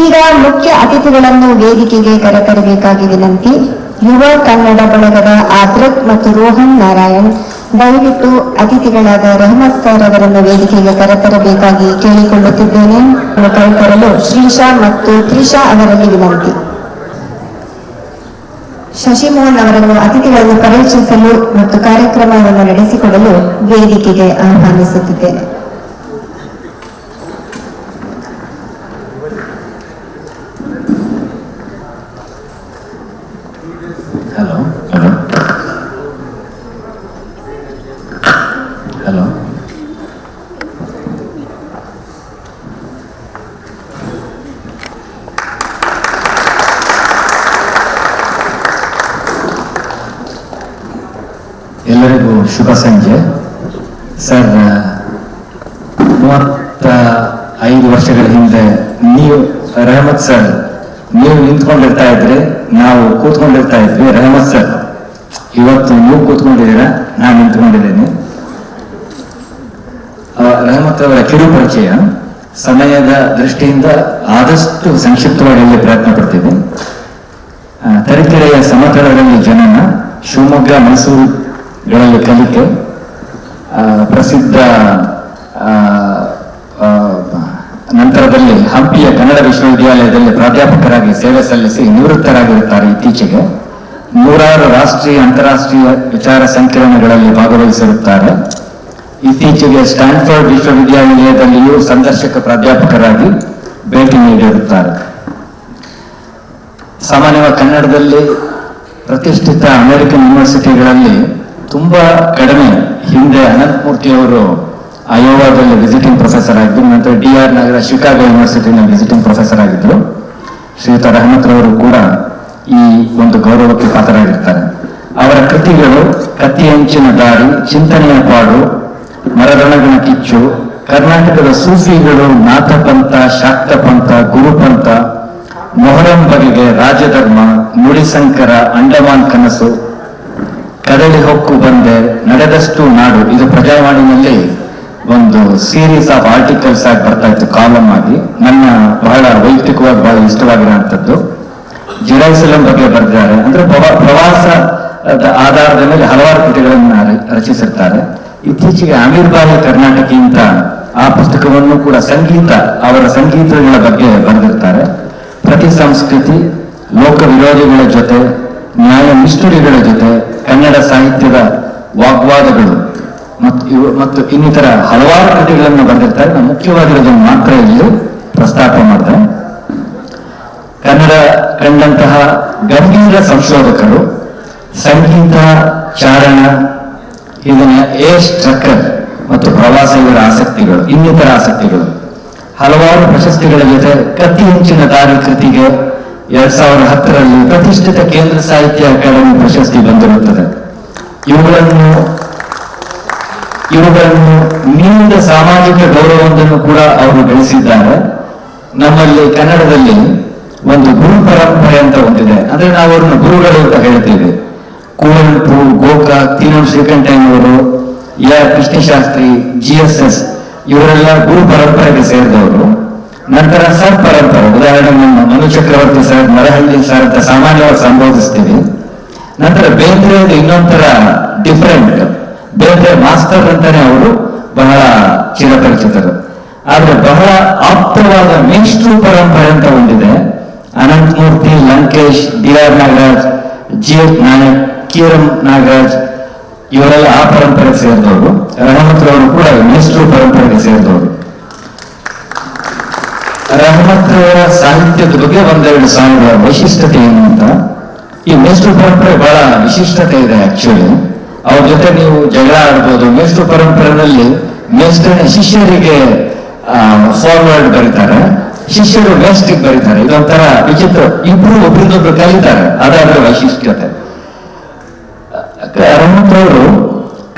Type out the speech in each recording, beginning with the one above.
ಈಗ ಮುಖ್ಯ ಅತಿಥಿಗಳನ್ನು ವೇದಿಕೆಗೆ ಕರೆತರಬೇಕಾಗಿ ವಿನಂತಿ. ಯುವ ಕನ್ನಡ ಬಳಗದ ಆದ್ರಕ್ ಮತ್ತು ರೋಹನ್ ನಾರಾಯಣ್ ದಯವಿಟ್ಟು ಅತಿಥಿಗಳಾದ ರಹಮತ್ ಸರ್ ಅವರನ್ನು ವೇದಿಕೆಗೆ ಕರೆತರಬೇಕಾಗಿ ಕೇಳಿಕೊಳ್ಳುತ್ತಿದ್ದೇನೆ. ಕರೆತರಲು ಶ್ರೀಶಾ ಮತ್ತು ತ್ರಿಷಾ ಅವರಲ್ಲಿ ವಿನಂತಿ. ಶಶಿಮೋಹನ್ ಅವರನ್ನು ಅತಿಥಿಗಳನ್ನು ಪರಿಚಯಿಸಲು ಮತ್ತು ಕಾರ್ಯಕ್ರಮವನ್ನು ನಡೆಸಿಕೊಡಲು ವೇದಿಕೆಗೆ ಆಹ್ವಾನಿಸುತ್ತಿದ್ದೇನೆ. ಹಲೋ ಹಲೋ ಹಲೋ ಎಲ್ಲರಿಗೂ ಶುಭ ಸಂಜೆ. ಸರ್, 35 ವರ್ಷಗಳ ಹಿಂದೆ ನೀವು ರೆಹಮತ್ ಸರ್ ನೀವು ನಿಂತ್ಕೊಂಡಿರ್ತಾ ಇದ್ರಿ, ನಾವು ಕೂತ್ಕೊಂಡಿರ್ತಾ ಇದ್ವಿ. ರೆಹಮತ್ ಸರ್, ಇವತ್ತು ನೀವು ಕೂತ್ಕೊಂಡಿದ್ದೀರಾ, ನಾನು ನಿಂತ್ಕೊಂಡಿದ್ದೀನಿ. ರೆಹಮತ್ ಅವರ ಕಿರು ಪರಿಚಯ ಸಮಯದ ದೃಷ್ಟಿಯಿಂದ ಆದಷ್ಟು ಸಂಕ್ಷಿಪ್ತವಾಗಿ ಇಲ್ಲಿ ಪ್ರಯತ್ನ ಪಡ್ತೀವಿ. ತರೀಕೆರೆಯ ಸಮತಳದಲ್ಲಿ ಜನನ, ಶಿವಮೊಗ್ಗ ಮೈಸೂರುಗಳಲ್ಲಿ ಕಲಿಕೆ, ಪ್ರಸಿದ್ಧ ನಂತರದಲ್ಲಿ ಹಂಪಿಯ ಕನ್ನಡ ವಿಶ್ವವಿದ್ಯಾಲಯದಲ್ಲಿ ಪ್ರಾಧ್ಯಾಪಕರಾಗಿ ಸೇವೆ ಸಲ್ಲಿಸಿ ನಿವೃತ್ತರಾಗಿರುತ್ತಾರೆ. ಇತ್ತೀಚೆಗೆ 100 ರಾಷ್ಟ್ರೀಯ ಅಂತಾರಾಷ್ಟ್ರೀಯ ವಿಚಾರ ಸಂಕಿರಣಗಳಲ್ಲಿ ಭಾಗವಹಿಸಿರುತ್ತಾರೆ. ಇತ್ತೀಚೆಗೆ ಸ್ಟ್ಯಾನ್ಫರ್ಡ್ ವಿಶ್ವವಿದ್ಯಾನಿಲಯದಲ್ಲಿಯೂ ಸಂದರ್ಶಕ ಪ್ರಾಧ್ಯಾಪಕರಾಗಿ ಭೇಟಿ ನೀಡಿರುತ್ತಾರೆ. ಸಾಮಾನ್ಯವಾಗಿ ಕನ್ನಡದಲ್ಲಿ ಪ್ರತಿಷ್ಠಿತ ಅಮೆರಿಕನ್ ಯೂನಿವರ್ಸಿಟಿಗಳಲ್ಲಿ ತುಂಬಾ ಕಡಿಮೆ. ಹಿಂದೆ ಅನಂತಮೂರ್ತಿಯವರು ಅಯೋವಾದಲ್ಲಿ ವಿಸಿಟಿಂಗ್ ಪ್ರೊಫೆಸರ್ ಆಗಿದ್ರು. ನಂತರ DR ನಾಗರಾಜ್ ಶಿಕಾಗೋ ಯೂನಿವರ್ಸಿಟಿನಲ್ಲಿ ವಿಸಿಟಿಂಗ್ ಪ್ರೊಫೆಸರ್ ಆಗಿದ್ರು. ಶ್ರೀಯುತ ರೆಹಮತ್ ರವರು ಕೂಡ ಈ ಒಂದು ಗೌರವಕ್ಕೆ ಪಾತ್ರರಾಗಿರ್ತಾರೆ. ಅವರ ಕೃತಿಗಳು ಕತ್ತಿ ಅಂಚಿನ ದಾರಿ, ಚಿಂತನೆಯ ಪಾಡು, ಮರದೊಳಗಿನ ಕಿಚ್ಚು, ಕರ್ನಾಟಕದ ಸೂಫಿಗಳು, ನಾಥಪಂಥ, ಶಾಕ್ತಪಂಥ, ಗುರುಪಂಥ, ಮೊಹರಂ ಬಗೆಗೆ, ರಾಜಧರ್ಮ, ನುಡಿಸಂಕರ, ಅಂಡಮಾನ್ ಕನಸು, ಕದಳಿ ಹೊಕ್ಕು ಬಂದೆ, ನಡೆದಷ್ಟು ನಾಡು, ಇದು ಪ್ರಜಾವಾಣಿನಲ್ಲಿ ಒಂದು ಸೀರೀಸ್ ಆಫ್ ಆರ್ಟಿಕಲ್ಸ್ ಆಗಿ ಬರ್ತಾ ಇತ್ತು, ಕಾಲಮ್ ಆಗಿ. ನನ್ನ ಬಹಳ ವೈಯಕ್ತಿಕವಾಗಿ ಬಹಳ ಇಷ್ಟವಾಗಿರುವಂಥದ್ದು. ಜೆರೂಸಲೇಂ ಬಗ್ಗೆ ಬರೆದಿದ್ದಾರೆ. ಅಂದ್ರೆ ಪ್ರವಾಸ ಆಧಾರದ ಮೇಲೆ ಹಲವಾರು ಕೃತಿಗಳನ್ನು ರಚಿಸಿರ್ತಾರೆ. ಇತ್ತೀಚೆಗೆ ಅಮೀರ್ ಬಾಯಿ ಕರ್ನಾಟಕಿ ಅಂತ ಆ ಪುಸ್ತಕವನ್ನು ಕೂಡ ಅವರ ಸಂಗೀತಗಳ ಬಗ್ಗೆ ಬರೆದಿರ್ತಾರೆ. ಪ್ರತಿ ಸಂಸ್ಕೃತಿ, ಲೋಕ ವಿರೋಧಿಗಳ ಜೊತೆ, ನ್ಯಾಯ ನಿಷ್ಠುರಿಗಳ ಜೊತೆ, ಕನ್ನಡ ಸಾಹಿತ್ಯದ ವಾಗ್ವಾದಗಳು ಮತ್ತು ಇನ್ನಿತರ ಹಲವಾರು ಕೃತಿಗಳನ್ನು ಬರೆದಿರ್ತಾರೆ. ನಾನು ಮುಖ್ಯವಾಗಿರೋದನ್ನು ಮಾತ್ರ ಇಲ್ಲಿ ಪ್ರಸ್ತಾಪ ಮಾಡಿದೆ. ಕನ್ನಡ ಕಂಡಂತಹ ಗಂಭೀರ ಸಂಶೋಧಕರು, ಸಂಗೀತ, ಚಾರಣ, ಇದನ್ನ ಸ್ಟ್ರಕ್ಕರ್ ಮತ್ತು ಪ್ರವಾಸ, ಇವರ ಆಸಕ್ತಿಗಳು, ಇನ್ನಿತರ ಆಸಕ್ತಿಗಳು, ಹಲವಾರು ಪ್ರಶಸ್ತಿಗಳ ಜೊತೆ ಕತ್ತಿ ಹೆಂಚಿನ ದಾರಿ ಕೃತಿಗೆ 2010ರಲ್ಲಿ ಪ್ರತಿಷ್ಠಿತ ಕೇಂದ್ರ ಸಾಹಿತ್ಯ ಅಕಾಡೆಮಿ ಪ್ರಶಸ್ತಿ ಬಂದಿರುತ್ತದೆ. ಇವುಗಳನ್ನು ನೀಡಿದ ಸಾಮಾಜಿಕ ಗೌರವವನ್ನು ಕೂಡ ಅವರು ಗಳಿಸಿದ್ದಾರೆ. ನಮ್ಮಲ್ಲಿ ಕನ್ನಡದಲ್ಲಿ ಒಂದು ಗುರು ಪರಂಪರೆ ಅಂತ ಒಂದಿದೆ. ಅಂದ್ರೆ ನಾವು ಅವ್ರನ್ನ ಗುರುಗಳು ಅಂತ ಹೇಳ್ತೀವಿ. ಕುವೆಂಪು, ಗೋಕಾಕ್, ತೀನಂ ಶ್ರೀಕಂಠಯ್ಯನವರು, ಕೃಷ್ಣಶಾಸ್ತ್ರಿ, GSS ಇವರೆಲ್ಲ ಗುರು ಪರಂಪರೆಗೆ ಸೇರಿದವರು. ನಂತರ ಸರ್ ಪರಂಪರೆ, ಉದಾಹರಣೆಗೆ ನಮ್ಮ ಮನು ಚಕ್ರವರ್ತಿ ಸರ್, ನರಹಳ್ಳಿ ಸರ್ ಅಂತ ಸಾಮಾನ್ಯವಾಗಿ ಸಂಬೋಧಿಸ್ತೀವಿ. ನಂತರ ಬೇಂದ್ರೆಯವರು ಇನ್ನೊಂಥರ ಡಿಫರೆಂಟ್, ಬೇಂದ್ರೆ ಮಾಸ್ಟರ್ ಅಂತಾನೆ ಅವರು ಬಹಳ ಚಿರಪರಿಚಿತರು. ಆದ್ರೆ ಬಹಳ ಆಪ್ತವಾದ ಮೇಷ್ಟ್ರು ಪರಂಪರೆ ಅಂತ ಒಂದಿದೆ. Ananthamurthy, Lankesh, DR Nagaraj, GH Nayak, KM Nagaraj ಇವರೆಲ್ಲ ಆ ಪರಂಪರೆಗೆ ಸೇರಿದವರು. ರೆಹಮತ್ ರವರು ಕೂಡ ಮೇಷ್ಟ್ರು ಪರಂಪರೆಗೆ ಸೇರಿದವರು. ರೆಹಮತ್ ರವರ ಸಾಹಿತ್ಯದ ಬಗ್ಗೆ ಒಂದೆರಡು ಸಾಲುಗಳ ವೈಶಿಷ್ಟ್ಯತೆ ಏನು ಅಂತ. ಈ ಮೇಷ್ಟ್ರು ಪರಂಪರೆ ಬಹಳ ವಿಶಿಷ್ಟತೆ ಇದೆ. ಆಕ್ಚುಲಿ ಅವ್ರ ಜೊತೆ ನೀವು ಜಗಳ ಆಡ್ಬೋದು. ಮೇಷ್ಟ್ರು ಪರಂಪರೆಯಲ್ಲಿ ಮೇಷ್ಟ್ರನ್ನ ಶಿಷ್ಯರಿಗೆ ಫಾರ್ವರ್ಡ್ ಬರೀತಾರೆ, ಶಿಷ್ಯರು ಮೇಷ್ಟ್ರಿಗೆ ಬರೀತಾರೆ. ಇದೊಂಥರ ವಿಚಿತ್ರ, ಇಬ್ರು ಒಬ್ರಿಗೊಬ್ರು ಕಲಿತಾರೆ. ಅದರ ವೈಶಿಷ್ಟ್ಯತೆ. ರೆಹಮತ್ ಅವರು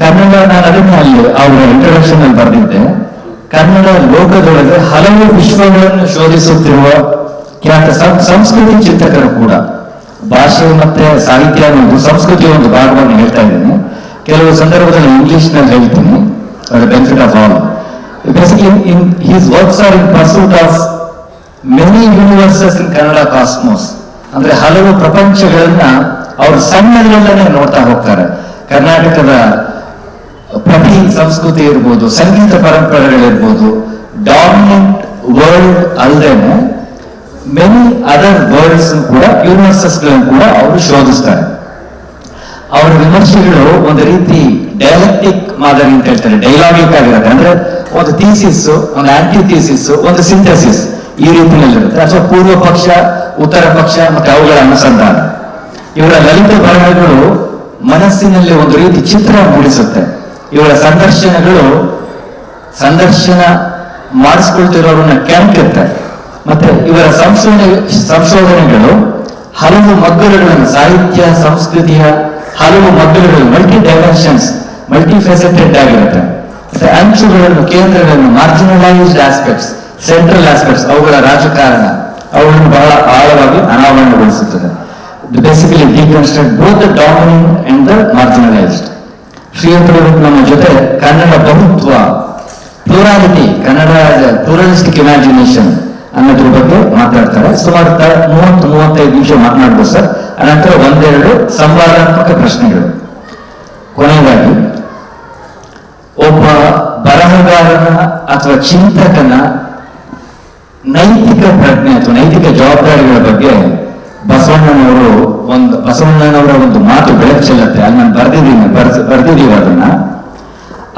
ಕನ್ನಡ, ನಾನು ಅದನ್ನ ಅಲ್ಲಿ ಅವರ ಇಂಟ್ರೊಡಕ್ಷನ್ ಅಲ್ಲಿ ಬರೆದಿದ್ದೆ, ಕನ್ನಡ ಲೋಕದೊಳಗೆ ಹಲವು ವಿಶ್ವಗಳನ್ನು ಶೋಧಿಸುತ್ತಿರುವ ಖ್ಯಾತ ಸಂಸ್ಕೃತಿ ಚಿಂತಕರು ಕೂಡ. ಭಾಷೆ ಮತ್ತೆ ಸಾಹಿತ್ಯ ಅನ್ನೋದು ಸಂಸ್ಕೃತಿಯ ಒಂದು ಭಾಗವನ್ನು ಹೇಳ್ತಾ ಇದ್ದೀನಿ. ಕೆಲವು ಸಂದರ್ಭದಲ್ಲಿ ಇಂಗ್ಲಿಷ್ ನಲ್ಲಿ ಹೇಳ್ತೀನಿ, benefit of all. Basically in his works are in pursuit of many universes in Kannada cosmos, ಅಂದ್ರೆ ಹಲವು ಪ್ರಪಂಚಗಳನ್ನ ಅವರು ಸಣ್ಣದರಲ್ಲೇ ನೋಡ್ತಾ ಹೋಗ್ತಾರೆ. ಕರ್ನಾಟಕದ ಪ್ರತಿ ಸಂಸ್ಕೃತಿ ಇರ್ಬೋದು, ಸಂಗೀತ ಪರಂಪರೆಗಳಿರ್ಬೋದು, ಡಾಮಿನೆಂಟ್ ವರ್ಲ್ಡ್ ಅಲ್ಲದೇನೆ ಮೆನಿ ಅದರ್ ವರ್ಲ್ಡ್ಸ್ ಕೂಡ, ಯೂನಿವರ್ಸಸ್ ಗಳನ್ನು ಕೂಡ ಅವರು ಶೋಧಿಸ್ತಾರೆ. ಅವರ ವಿಮರ್ಶೆಗಳು ಒಂದು ರೀತಿ ಡೈಲೆಕ್ಟಿಕ್ ಮಾದರಿ ಅಂತ ಹೇಳ್ತಾರೆ, ಡೈಲಾಗಿಕ್ ಆಗಿರುತ್ತೆ. ಅಂದ್ರೆ ಒಂದು ಥೀಸಿಸ್, ಒಂದು ಆಂಟಿ ಥೀಸಿಸ್, ಒಂದು ಸಿಂಥಸಿಸ್ ಈ ರೀತಿಯಲ್ಲಿರುತ್ತೆ. ಅಥವಾ ಪೂರ್ವ ಪಕ್ಷ, ಉತ್ತರ ಪಕ್ಷ ಮತ್ತೆ ಅವುಗಳ ಅನುಸಂಧಾನ. ಇವರ ಲಲಿತ ಬರಹಗಳು ಮನಸ್ಸಿನಲ್ಲಿ ಒಂದು ರೀತಿ ಚಿತ್ರ ಮೂಡಿಸುತ್ತೆ. ಇವರ ಸಂದರ್ಶನ ಮಾಡಿಸ್ಕೊಳ್ತಿರೋರನ್ನ ಕೆಣಕುತ್ತೆ. ಮತ್ತೆ ಇವರ ಸಂಶೋಧನೆಗಳು ಹಲವು ಮಗ್ಗಲುಗಳನ್ನು, ಸಾಹಿತ್ಯ ಸಂಸ್ಕೃತಿಯ ಹಲವು ಮಗ್ಗಲುಗಳು, ಮಲ್ಟಿ ಡೈಮೆನ್ಷನ್ಸ್, ಮಲ್ಟಿ ಫೆಸೆಟೆಡ್ ಆಗಿರುತ್ತೆ. ಮತ್ತೆ ಅಂಚುಗಳನ್ನು, ಕೇಂದ್ರಗಳನ್ನು, ಮಾರ್ಜಿನಲೈಸ್ಡ್ ಆಸ್ಪೆಕ್ಟ್ಸ್, ಸೆಂಟ್ರಲ್ ಆಸ್ಪೆಕ್ಟ್ಸ್, ಅವುಗಳ ರಾಜಕಾರಣ, ಅವುಗಳನ್ನು ಬಹಳ ಆಳವಾಗಿ ಅನಾವರಣಗೊಳಿಸುತ್ತದೆ. Basically deconstruct both the dominating and the marginalised. ಶ್ರೀಯಂತರು ನಮ್ಮ ಜೊತೆ ಕನ್ನಡ ಬಹುತ್ವ, ಪ್ಲೂರಾಲಿಟಿ, ಕನ್ನಡ ಪ್ಲೂರಲಿಸ್ಟಿಕ್ ಇಮ್ಯಾಜಿನೇಷನ್ ಅನ್ನೋದ್ರ ಬಗ್ಗೆ ಮಾತಾಡ್ತಾರೆ. ಸುಮಾರು 30-35 ನಿಮಿಷ ಮಾತನಾಡ್ಬೋದು ಸರ್. ಅನಂತರ ಒಂದೆರಡು ಸಂವಾದಾತ್ಮಕ ಪ್ರಶ್ನೆಗಳು. ಕೊನೆಯದಾಗಿ ಒಬ್ಬ ಬರಹಗಾರನ ಅಥವಾ ಚಿಂತಕನ ನೈತಿಕ ಪ್ರಜ್ಞೆ ಅಥವಾ ನೈತಿಕ ಜವಾಬ್ದಾರಿಗಳ ಬಗ್ಗೆ ಬಸವಣ್ಣನವರ ಒಂದು ಮಾತು ಬೆಳಕು ಚೆಲ್ಲುತ್ತೆ. ಅಲ್ಲಿ ನಾನು ಬರ್ದಿದ್ದೀವಿ ಅದನ್ನ.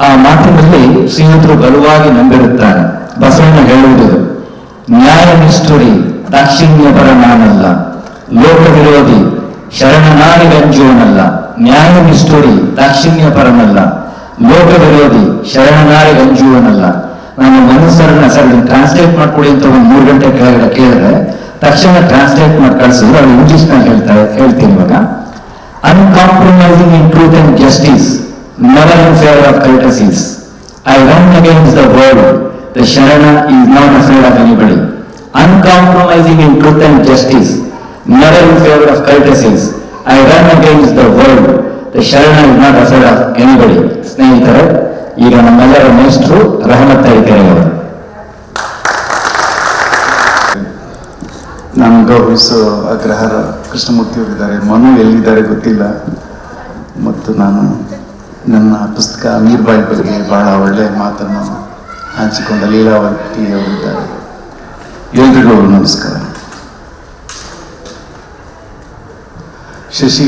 ಆ ಮಾತಿನಲ್ಲಿ ಶ್ರೀಯುತರು ಬಲವಾಗಿ ನಂಬಿರುತ್ತಾರೆ. ಬಸವಣ್ಣ ಹೇಳುವುದು, ನ್ಯಾಯ ನಿಷ್ಠುರಿ ದಾಕ್ಷಿಣ್ಯಪರ ನಾನಲ್ಲ, ಲೋಕ ವಿರೋಧಿ ಶರಣನಾರಿಗಂಜುವನಲ್ಲ. ನ್ಯಾಯ ನಿಷ್ಠುರಿ ದಾಕ್ಷಿಣ್ಯಪರನಲ್ಲ, ಲೋಕ ವಿರೋಧಿ ಶರಣನಾರಿಗಂಜುವನಲ್ಲ. ನಾನು ಮನುಷ್ಯರನ್ನ ಸರ್ ಟ್ರಾನ್ಸ್ಲೇಟ್ ಮಾಡ್ಕೊಡಿ ಅಂತ ಒಂದು 3 ಗಂಟೆ ಕೆಳಗಡೆ ಕೇಳಿದ್ರೆ ತಕ್ಷಣ ಟ್ರಾನ್ಸ್ಲೇಟ್ ಮಾಡಿ ಕಳಿಸಿದ್ರು. ಅವ್ರು ಇಂಗ್ಲಿಷ್ ನಲ್ಲಿ ಹೇಳ್ತೀನಿ ಇವಾಗ. Uncompromising in truth and justice, never in favor of courtesies. I run against the world. The Sharana is not afraid of anybody. Uncompromising in truth and justice, never in favor of courtesies. I run against the world. The Sharana is not afraid of anybody. ಸ್ನೇಹಿತರೆ, ಈಗ ನಮ್ಮೆಲ್ಲರ ಮೇಷ್ಟ್ರು ರಹಮತ್ ಅವರು. ನಾನು ಗೌರವಿಸೋ ಅಗ್ರಹಾರ ಕೃಷ್ಣಮೂರ್ತಿಯವರಿದ್ದಾರೆ. ಮನು ಎಲ್ಲಿದ್ದಾರೆ ಗೊತ್ತಿಲ್ಲ. ಮತ್ತು ನಾನು ನನ್ನ ಪುಸ್ತಕ ಮೀರ್ಬಾಯಿ ಬಗ್ಗೆ ಬಹಳ ಒಳ್ಳೆಯ ಮಾತನ್ನು ಹಂಚಿಕೊಂಡ ಲೀಲಾವತಿ ಅವರಿದ್ದಾರೆ. ಎಲ್ರಿಗೂ ನಮಸ್ಕಾರ. ಶಶಿ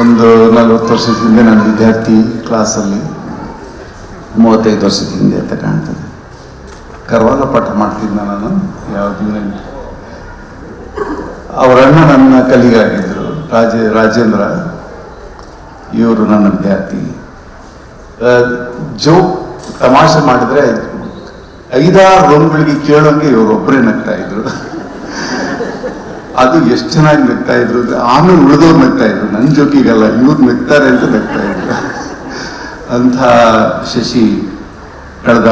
ಒಂದು 40 ವರ್ಷದ ಹಿಂದೆ ನನ್ನ ವಿದ್ಯಾರ್ಥಿ ಕ್ಲಾಸಲ್ಲಿ, 35 ವರ್ಷದ ಹಿಂದೆ ಅಂತ ಕಾಣ್ತದೆ, ಕರ್ವಾಲ ಪಾಠ ಮಾಡ್ತಿದ್ದ ನಾನು ಯಾವುದು. ಅವರಣ್ಣ ನನ್ನ ಕಲಿಗಾಗಿದ್ದರು, ರಾಜೇಂದ್ರ. ಇವರು ನನ್ನ ವಿದ್ಯಾರ್ಥಿ. ಜೋಕ್ ತಮಾಷೆ ಮಾಡಿದ್ರೆ 5-6 ರೂಮ್ಗಳಿಗೆ ಕೇಳೋಂಗೆ ಇವರು ಒಬ್ಬರೇ ನಗ್ತಾ ಇದ್ರು. ಅದು ಎಷ್ಟು ಚೆನ್ನಾಗಿ ನಗ್ತಾ ಇದ್ರು ಅಂದ್ರೆ ಆಮೇಲೆ ಉಳಿದವ್ರು ನಗ್ತಾ ಇದ್ರು. ನನ್ನ ಜೋಕಿಗಲ್ಲ, ಇವ್ರು ನಗ್ತಾರೆ ಅಂತ ನಗ್ತಾ ಇದ್ರು. ಅಂಥ ಶಶಿ ಕಳೆದ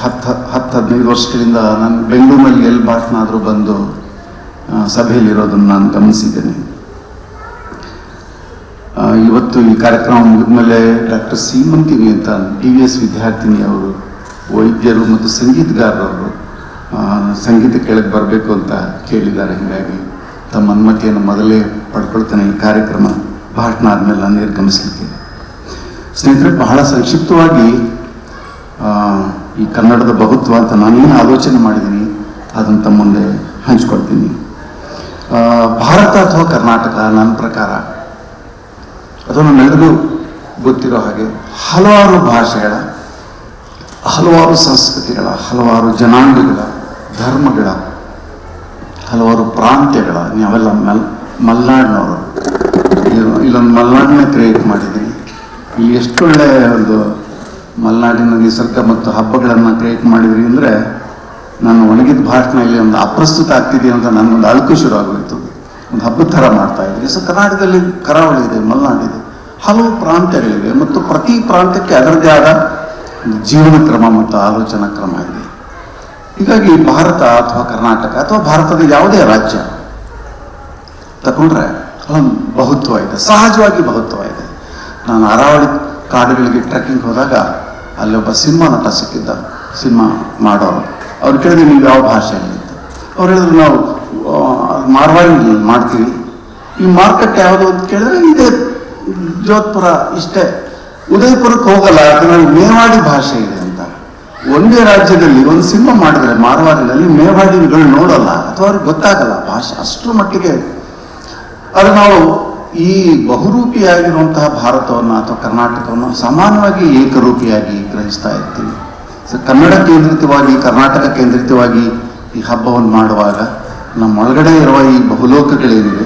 10-15 ವರ್ಷಗಳಿಂದ ನಾನು ಬೆಂಗಳೂರಿನಲ್ಲಿ ಎಲ್ಲಿ ಭಾಷಣ ಬಂದು ಸಭೆಯಲ್ಲಿರೋದನ್ನು ನಾನು ಗಮನಿಸಿದ್ದೇನೆ. ಇವತ್ತು ಈ ಕಾರ್ಯಕ್ರಮ ಮುಗಿದ್ಮೇಲೆ ಡಾಕ್ಟರ್ ಸೀಮಂತಿನಿ ಅಂತ DVS ವಿದ್ಯಾರ್ಥಿನಿ ಅವರು, ವೈದ್ಯರು ಮತ್ತು ಸಂಗೀತಗಾರರವರು ಸಂಗೀತ ಕೇಳಕ್ಕೆ ಬರಬೇಕು ಅಂತ ಕೇಳಿದ್ದಾರೆ. ಹೀಗಾಗಿ ತಮ್ಮ ಅನುಮತಿಯನ್ನು ಮೊದಲೇ ಪಡ್ಕೊಳ್ತಾನೆ ಈ ಕಾರ್ಯಕ್ರಮ ಭಾಷಣ ಆದಮೇಲೆ ನಾನು ನಿರ್ಗಮಿಸಲಿಕ್ಕೆ. ಸ್ನೇಹಿತರೆ, ಬಹಳ ಸಂಕ್ಷಿಪ್ತವಾಗಿ ಈ ಕನ್ನಡದ ಬಹುತ್ವ ಅಂತ ನಾನೇನು ಆಲೋಚನೆ ಮಾಡಿದ್ದೀನಿ ಅದನ್ನು ತಮ್ಮ ಮುಂದೆ ಹಂಚ್ಕೊಳ್ತೀನಿ. ಭಾರತ ಅಥವಾ ಕರ್ನಾಟಕ ನನ್ನ ಪ್ರಕಾರ, ಅದು ನಮ್ಮೆಲ್ಲರಿಗೂ ಗೊತ್ತಿರೋ ಹಾಗೆ, ಹಲವಾರು ಭಾಷೆಗಳ, ಹಲವಾರು ಸಂಸ್ಕೃತಿಗಳ, ಹಲವಾರು ಜನಾಂಗಗಳ, ಧರ್ಮಗಳ, ಹಲವಾರು ಪ್ರಾಂತ್ಯಗಳ. ನಾವೆಲ್ಲ ಮಲೆನಾಡಿನವರು. ಇಲ್ಲೊಂದು ಮಲೆನಾಡನ್ನೇ ಕ್ರಿಯೇಟ್ ಮಾಡಿದ್ದೀನಿ. ಇಲ್ಲಿ ಎಷ್ಟೊಳ್ಳೆ ಒಂದು ಮಲೆನಾಡಿನ ನಿಸರ್ಗ ಮತ್ತು ಹಬ್ಬಗಳನ್ನು ಕ್ರಿಯೇಟ್ ಮಾಡಿದ್ರಿ ಅಂದರೆ ನಾನು ಒಣಗಿದ ಭಾಷಣ ಇಲ್ಲಿ ಒಂದು ಅಪ್ರಸ್ತುತ ಆಗ್ತಿದೆ ಅಂತ ನನಗೊಂದು ಅಳುಕು ಶುರು ಆಗೋಯ್ತು. ಒಂದು ಹಬ್ಬದ ಥರ ಮಾಡ್ತಾ ಇದ್ವಿ. ಸೊ ಕರ್ನಾಟಕದಲ್ಲಿ ಕರಾವಳಿ ಇದೆ, ಮಲೆನಾಡಿದೆ, ಹಲವು ಪ್ರಾಂತ್ಯಗಳಿವೆ ಮತ್ತು ಪ್ರತಿ ಪ್ರಾಂತ್ಯಕ್ಕೆ ಅದರದೇ ಆದ ಜೀವನ ಕ್ರಮ ಮತ್ತು ಆಲೋಚನಾ ಕ್ರಮ ಇದೆ. ಹೀಗಾಗಿ ಭಾರತ ಅಥವಾ ಕರ್ನಾಟಕ ಅಥವಾ ಭಾರತದ ಯಾವುದೇ ರಾಜ್ಯ ತಗೊಂಡ್ರೆ ಅಲ್ಲೊಂದು ಬಹುತ್ವ ಇದೆ, ಸಹಜವಾಗಿ ಬಹುತ್ವ ಇದೆ. ನಾನು ಅರಾವಳಿ ಕಾಡುಗಳಿಗೆ ಟ್ರೆಕ್ಕಿಂಗ್ ಹೋದಾಗ ಅಲ್ಲೊಬ್ಬ ಸಿನಿಮಾ ನಟ ಸಿಕ್ಕಿದ್ದ, ಸಿನಿಮಾ ಮಾಡೋರು. ಅವ್ರು ಕೇಳಿದ್ರೆ ನೀವು ಯಾವ ಭಾಷೆಯಲ್ಲಿ ಇತ್ತು, ಅವ್ರು ಹೇಳಿದ್ರು ನಾವು ಮಾರ್ವಾಡಿ ಮಾಡ್ತೀವಿ. ಈ ಮಾರ್ಕೆಟ್ ಯಾವುದು ಅಂತ ಕೇಳಿದ್ರೆ ಇದೆ ಜೋಧ್ಪುರ ಇಷ್ಟೇ, ಉದಯಪುರಕ್ಕೆ ಹೋಗಲ್ಲ ಯಾಕಂದ್ರೆ ಮೇವಾಡಿ ಭಾಷೆ ಇದೆ ಅಂತ. ಒಂದೇ ರಾಜ್ಯದಲ್ಲಿ ಒಂದು ಸಿನಿಮಾ ಮಾಡಿದ್ರೆ ಮಾರ್ವಾಡಿನಲ್ಲಿ ಮೇವಾಡಿಗಳು ನೋಡಲ್ಲ ಅಥವಾ ಅವ್ರಿಗೆ ಗೊತ್ತಾಗಲ್ಲ ಭಾಷೆ, ಅಷ್ಟರ ಮಟ್ಟಿಗೆ. ಅದು ನಾವು ಈ ಬಹುರೂಪಿಯಾಗಿರುವಂತಹ ಭಾರತವನ್ನು ಅಥವಾ ಕರ್ನಾಟಕವನ್ನು ಸಮಾನವಾಗಿ ಏಕರೂಪಿಯಾಗಿ ಗ್ರಹಿಸ್ತಾ ಇರ್ತೀವಿ. ಸೊ ಕನ್ನಡ ಕೇಂದ್ರಿತವಾಗಿ, ಕರ್ನಾಟಕ ಕೇಂದ್ರಿತವಾಗಿ ಈ ಹಬ್ಬವನ್ನು ಮಾಡುವಾಗ ನಮ್ಮೊಳಗಡೆ ಇರುವ ಈ ಬಹುಲೋಕಗಳೇನಿದೆ,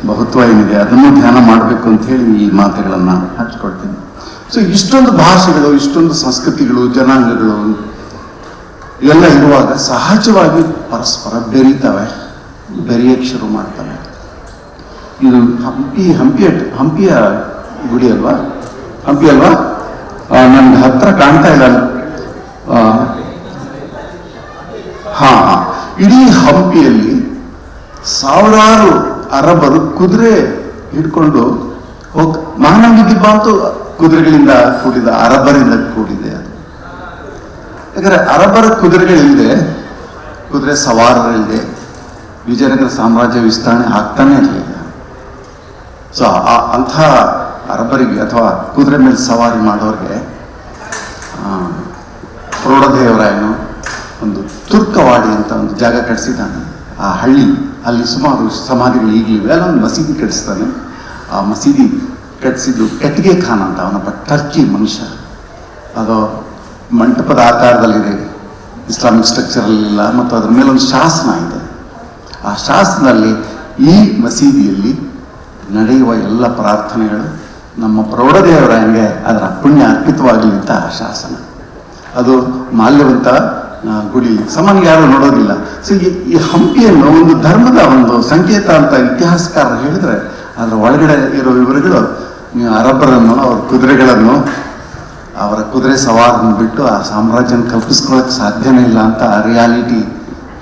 ಬಹುತ್ವ ಏನಿದೆ, ಅದನ್ನು ಧ್ಯಾನ ಮಾಡಬೇಕು ಅಂತ ಹೇಳಿ ಈ ಮಾತುಗಳನ್ನು ಹಂಚ್ಕೊಳ್ತೀನಿ. ಸೊ ಇಷ್ಟೊಂದು ಭಾಷೆಗಳು, ಇಷ್ಟೊಂದು ಸಂಸ್ಕೃತಿಗಳು, ಜನಾಂಗಗಳು ಇವೆಲ್ಲ ಇರುವಾಗ ಸಹಜವಾಗಿ ಪರಸ್ಪರ ಬೆರೆಯಕ್ಕೆ ಶುರು ಮಾಡ್ತವೆ. ಇದು ಹಂಪಿಯ ಗುಡಿ ಅಲ್ವಾ? ಹಂಪಿ ಅಲ್ವಾ? ನನ್ಗೆ ಹತ್ರ ಕಾಣ್ತಾ ಇಲ್ಲ. ಹಾ, ಇಡೀ ಹಂಪಿಯಲ್ಲಿ ಸಾವಿರಾರು ಅರಬರು ಕುದುರೆ ಹಿಡ್ಕೊಂಡು ಮಹಾನಂದಿ ದಿಬ್ಬ ಅಂತೂ ಕುದುರೆಗಳಿಂದ ಕೂಡಿದ, ಅರಬರಿಂದ ಕೂಡಿದೆ ಅದು. ಯಾಕಂದ್ರೆ ಅರಬರ ಕುದುರೆಗಳಿಲ್ಲದೆ, ಕುದುರೆ ಸವಾರರಿಲ್ಲದೆ ವಿಜಯನಗರ ಸಾಮ್ರಾಜ್ಯ ವಿಸ್ತರಣೆ ಆಗ್ತಾನೆ ಇರಲಿಲ್ಲ. ಸೊ ಅಂಥ ಅರಬರಿಗೆ ಅಥವಾ ಕುದುರೆ ಮೇಲೆ ಸವಾರಿ ಮಾಡೋರಿಗೆ ಪ್ರೌಢದೇವರಾಯನು ಒಂದು ತುರ್ಕವಾಡಿ ಅಂತ ಒಂದು ಜಾಗ ಕಟ್ಟಿಸಿದ್ದಾನೆ. ಆ ಹಳ್ಳಿ, ಅಲ್ಲಿ ಸುಮಾರು ಸಮಾಧಿಗಳು ಈಗಲಿವೆ. ಅಲ್ಲೊಂದು ಮಸೀದಿ ಕಟ್ಟಿಸ್ತಾನೆ. ಆ ಮಸೀದಿ ಕಟ್ಟಿಸಿದ್ದು ಕಟ್ಟಿಗೆ ಖಾನ್ ಅಂತ, ಅವನೊಬ್ಬ ಟರ್ಕಿ ಮನುಷ್ಯ. ಅದು ಮಂಟಪದ ಆಕಾರದಲ್ಲಿದೆ, ಇಸ್ಲಾಮಿಕ್ ಸ್ಟ್ರಕ್ಚರಲ್ಲಿಲ್ಲ, ಮತ್ತು ಅದರ ಮೇಲೆ ಒಂದು ಶಾಸನ ಇದೆ. ಆ ಶಾಸನದಲ್ಲಿ ಈ ಮಸೀದಿಯಲ್ಲಿ ನಡೆಯುವ ಎಲ್ಲ ಪ್ರಾರ್ಥನೆಗಳು ನಮ್ಮ ಪ್ರೌಢದೇವರಾಯನಿಗೆ ಅದರ ಪುಣ್ಯ ಅರ್ಪಿತವಾಗಲಿ ಅಂತ ಆ ಶಾಸನ. ಅದು ಮಾಲ್ಯವಂತ ಗುಡಿ, ಸಾಮಾನ್ಯ ಯಾರು ನೋಡೋದಿಲ್ಲ. ಸೊ ಈ ಹಂಪಿಯನ್ನು ಒಂದು ಧರ್ಮದ ಒಂದು ಸಂಕೇತ ಅಂತ ಇತಿಹಾಸಕಾರರು ಹೇಳಿದ್ರೆ, ಅದರ ಒಳಗಡೆ ಇರೋ ವಿವರಗಳು ನೀವು ಅರಬ್ಬರನ್ನು, ಅವ್ರ ಕುದುರೆಗಳನ್ನು, ಅವರ ಕುದುರೆ ಸವಾರನ್ನು ಬಿಟ್ಟು ಆ ಸಾಮ್ರಾಜ್ಯನ ಕಲ್ಪಿಸ್ಕೊಳ್ಳೋಕೆ ಸಾಧ್ಯನೇ ಇಲ್ಲ ಅಂತ ರಿಯಾಲಿಟಿ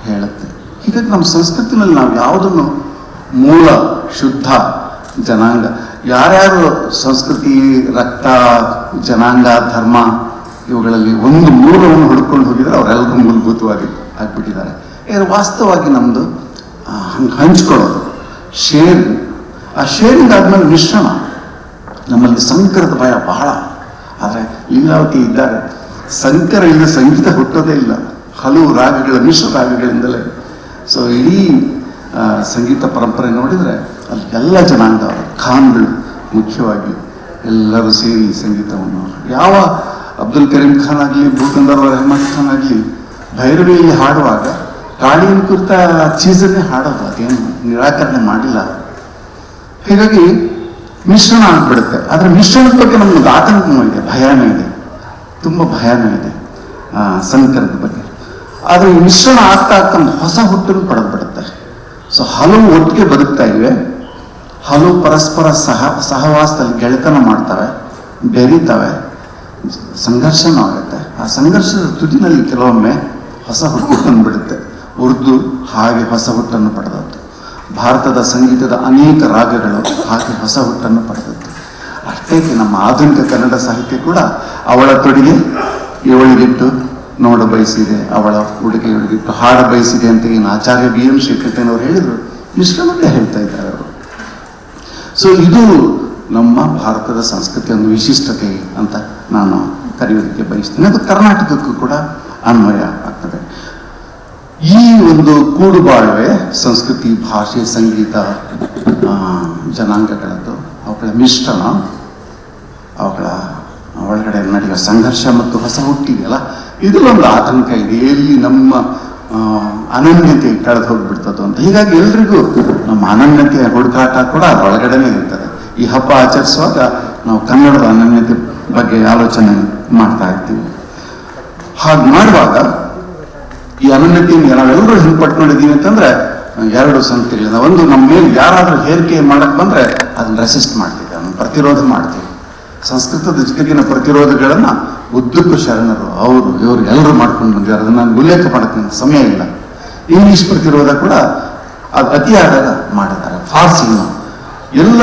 ಹೇಳುತ್ತೆ. ಹೀಗಾಗಿ ನಮ್ಮ ಸಂಸ್ಕೃತಿನಲ್ಲಿ ನಾವು ಯಾವುದನ್ನು ಮೂಲ ಶುದ್ಧ ಜನಾಂಗ, ಯಾರ್ಯಾರು ಸಂಸ್ಕೃತಿ, ರಕ್ತ, ಜನಾಂಗ, ಧರ್ಮ ಇವುಗಳಲ್ಲಿ ಒಂದು ಮೂಲವನ್ನು ಹುಡ್ಕೊಂಡು ಹೋಗಿದ್ರೆ ಅವರೆಲ್ಲರೂ ಮೂಲಭೂತವಾಗಿ ಆಗ್ಬಿಟ್ಟಿದ್ದಾರೆ. ವಾಸ್ತವವಾಗಿ ನಮ್ಮದು ಹಂಚ್ಕೊಳ್ಳೋದು, ಶೇರಿಂಗ್. ಆ ಶೇರಿಂಗ್ ಆದ್ಮೇಲೆ ಮಿಶ್ರಣ. ನಮ್ಮಲ್ಲಿ ಸಂಕರದ ಭಯ ಬಹಳ. ಆದರೆ ಲೀಲಾವತಿ ಇದ್ದಾರೆ, ಸಂಕರ ಇಲ್ಲದೆ ಸಂಗೀತ ಹುಟ್ಟೋದೇ ಇಲ್ಲ. ಹಲವು ರಾಗಗಳ, ಮಿಶ್ರ ರಾಗಗಳಿಂದಲೇ. ಸೊ ಇಡೀ ಸಂಗೀತ ಪರಂಪರೆ ನೋಡಿದರೆ ಅಲ್ಲಿ ಎಲ್ಲ ಜನಾಂಗದವರು, ಖಾನ್ಗಳು ಮುಖ್ಯವಾಗಿ ಎಲ್ಲರೂ ಸೇರಿ ಸಂಗೀತವನ್ನು, ಯಾವ ಅಬ್ದುಲ್ ಕರೀಂ ಖಾನ್ ಆಗಲಿ, ಭೂಖಂದರ್ ರೆಹಮಾನ್ ಖಾನ್ ಆಗಲಿ, ಭೈರವಿಯಲ್ಲಿ ಹಾಡುವಾಗ ಕಾಳಿನ ಕುರಿತ ಚೀಸನ್ನೇ ಹಾಡೋದು, ಅದೇನು ನಿರಾಕರಣೆ ಮಾಡಿಲ್ಲ. ಹೀಗಾಗಿ ಮಿಶ್ರಣ ಆಗ್ಬಿಡುತ್ತೆ. ಆದರೆ ಮಿಶ್ರಣದ ಬಗ್ಗೆ ನಮ್ಗೆ ಆತಂಕನೂ ಇದೆ, ಭಯನೂ ಇದೆ, ತುಂಬ ಭಯನೂ ಇದೆ ಸಂಕರದ ಬಗ್ಗೆ. ಆದರೆ ಈ ಮಿಶ್ರಣ ಆಗ್ತಾ ಆಗ್ತಾ ಒಂದು ಹೊಸ ಹುಟ್ಟನ್ನು ಪಡೆದ್ಬಿಡುತ್ತೆ. ಸೊ ಹಲವು ಒಟ್ಟಿಗೆ ಬದುಕ್ತಾ ಇವೆ, ಹಲವು ಪರಸ್ಪರ ಸಹವಾಸದಲ್ಲಿ ಗೆಳೆತನ ಮಾಡ್ತವೆ, ಬೆರೀತವೆ, ಸಂಘರ್ಷನೂ ಆಗುತ್ತೆ. ಆ ಸಂಘರ್ಷದ ತುದಿನಲ್ಲಿ ಕೆಲವೊಮ್ಮೆ ಹೊಸ ಹುಟ್ಟು ಬಂದ್ಬಿಡುತ್ತೆ. ಉರ್ದು ಹಾಗೆ ಹೊಸ ಹುಟ್ಟನ್ನು ಪಡೆದದ್ದು, ಭಾರತದ ಸಂಗೀತದ ಅನೇಕ ರಾಗಗಳು ಹಾಗೆ ಹೊಸ ಹುಟ್ಟನ್ನು ಪಡೆದದ್ದು. ಅಷ್ಟೇ ನಮ್ಮ ಆಧುನಿಕ ಕನ್ನಡ ಸಾಹಿತ್ಯ ಕೂಡ ಅವಳ ತೊಡಿಗೆ ಇವಳಿಗಿಟ್ಟು ನೋಡ ಬಯಸಿದೆ, ಅವಳ ಉಡುಗೆ ಇವಳಿಗಿಟ್ಟು ಹಾಡ ಬಯಸಿದೆ ಅಂತ ಏನು ಆಚಾರ್ಯ BM ಶ್ರೀಕಂಠಯ್ಯನವರು ಹೇಳಿದ್ರು, ಮಿಶ್ರಣವೇ ಹೇಳ್ತಾ ಇದ್ದಾರೆ ಅವರು. ಸೊ ಇದು ನಮ್ಮ ಭಾರತದ ಸಂಸ್ಕೃತಿಯ ಒಂದು ವಿಶಿಷ್ಟತೆ ಅಂತ ನಾನು ಕರೆಯೋದಕ್ಕೆ ಬಯಸ್ತೇನೆ. ಅದು ಕರ್ನಾಟಕಕ್ಕೂ ಕೂಡ ಅನ್ವಯ ಆಗ್ತದೆ. ಈ ಒಂದು ಕೂಡುಬಾಳ್ವೆ ಸಂಸ್ಕೃತಿ, ಭಾಷೆ, ಸಂಗೀತ, ಜನಾಂಗಗಳದ್ದು, ಅವುಗಳ ಮಿಶ್ರಣ, ಅವುಗಳ ಒಳಗಡೆ ನಡೆಯುವ ಸಂಘರ್ಷ ಮತ್ತು ಹೊಸ ಹುಟ್ಟಿದೆಯಲ್ಲ, ಇದರಲ್ಲೊಂದು ಆತಂಕ ಇದೆ, ಎಲ್ಲಿ ನಮ್ಮ ಅನನ್ಯತೆ ಕಳೆದು ಹೋಗ್ಬಿಡ್ತದೋ ಅಂತ. ಹೀಗಾಗಿ ಎಲ್ರಿಗೂ ನಮ್ಮ ಅನನ್ಯತೆಯ ಹುಡುಕಾಟ ಕೂಡ ಒಳಗಡೆನೇ ಇರ್ತದೆ. ಈ ಹಬ್ಬ ಆಚರಿಸುವಾಗ ನಾವು ಕನ್ನಡದ ಅನನ್ಯತೆ ಬಗ್ಗೆ ಆಲೋಚನೆ ಮಾಡ್ತಾ ಇರ್ತೀವಿ. ಹಾಗೆ ಮಾಡುವಾಗ ಈ ಅನನ್ಯತೆಯನ್ನು ನಾವೆಲ್ಲರೂ ಹಿಂಪಟ್ಕೊಂಡಿದ್ದೀವಿ ಅಂತಂದ್ರೆ ಎರಡು ಸಂಗತಿಗಳಿಂದ. ಒಂದು, ನಮ್ಮ ಮೇಲೆ ಯಾರಾದರೂ ಹೇರಿಕೆ ಮಾಡಕ್ ಬಂದ್ರೆ ಅದನ್ನ ರೆಸಿಸ್ಟ್ ಮಾಡ್ತೀವಿ, ಅದನ್ನು ಪ್ರತಿರೋಧ ಮಾಡ್ತೀವಿ. ಸಂಸ್ಕೃತದ ಜೊತೆಗಿನ ಪ್ರತಿರೋಧಗಳನ್ನು ಉದ್ದಕ್ಕೂ ಶರಣರು, ಅವರು ಇವರು ಎಲ್ಲರೂ ಮಾಡ್ಕೊಂಡು ಬಂದಿದ್ದಾರೆ. ಅದನ್ನು ನಾನು ಉಲ್ಲೇಖ ಮಾಡಕ್ಕೆ ನನಗೆ ಸಮಯ ಇಲ್ಲ. ಇಂಗ್ಲಿಷ್ ಪ್ರತಿರೋಧ ಕೂಡ ಅದು ಅತಿಯಾದಾಗ ಮಾಡಿದ್ದಾರೆ. ಫಾರ್ಸಿನು ಎಲ್ಲ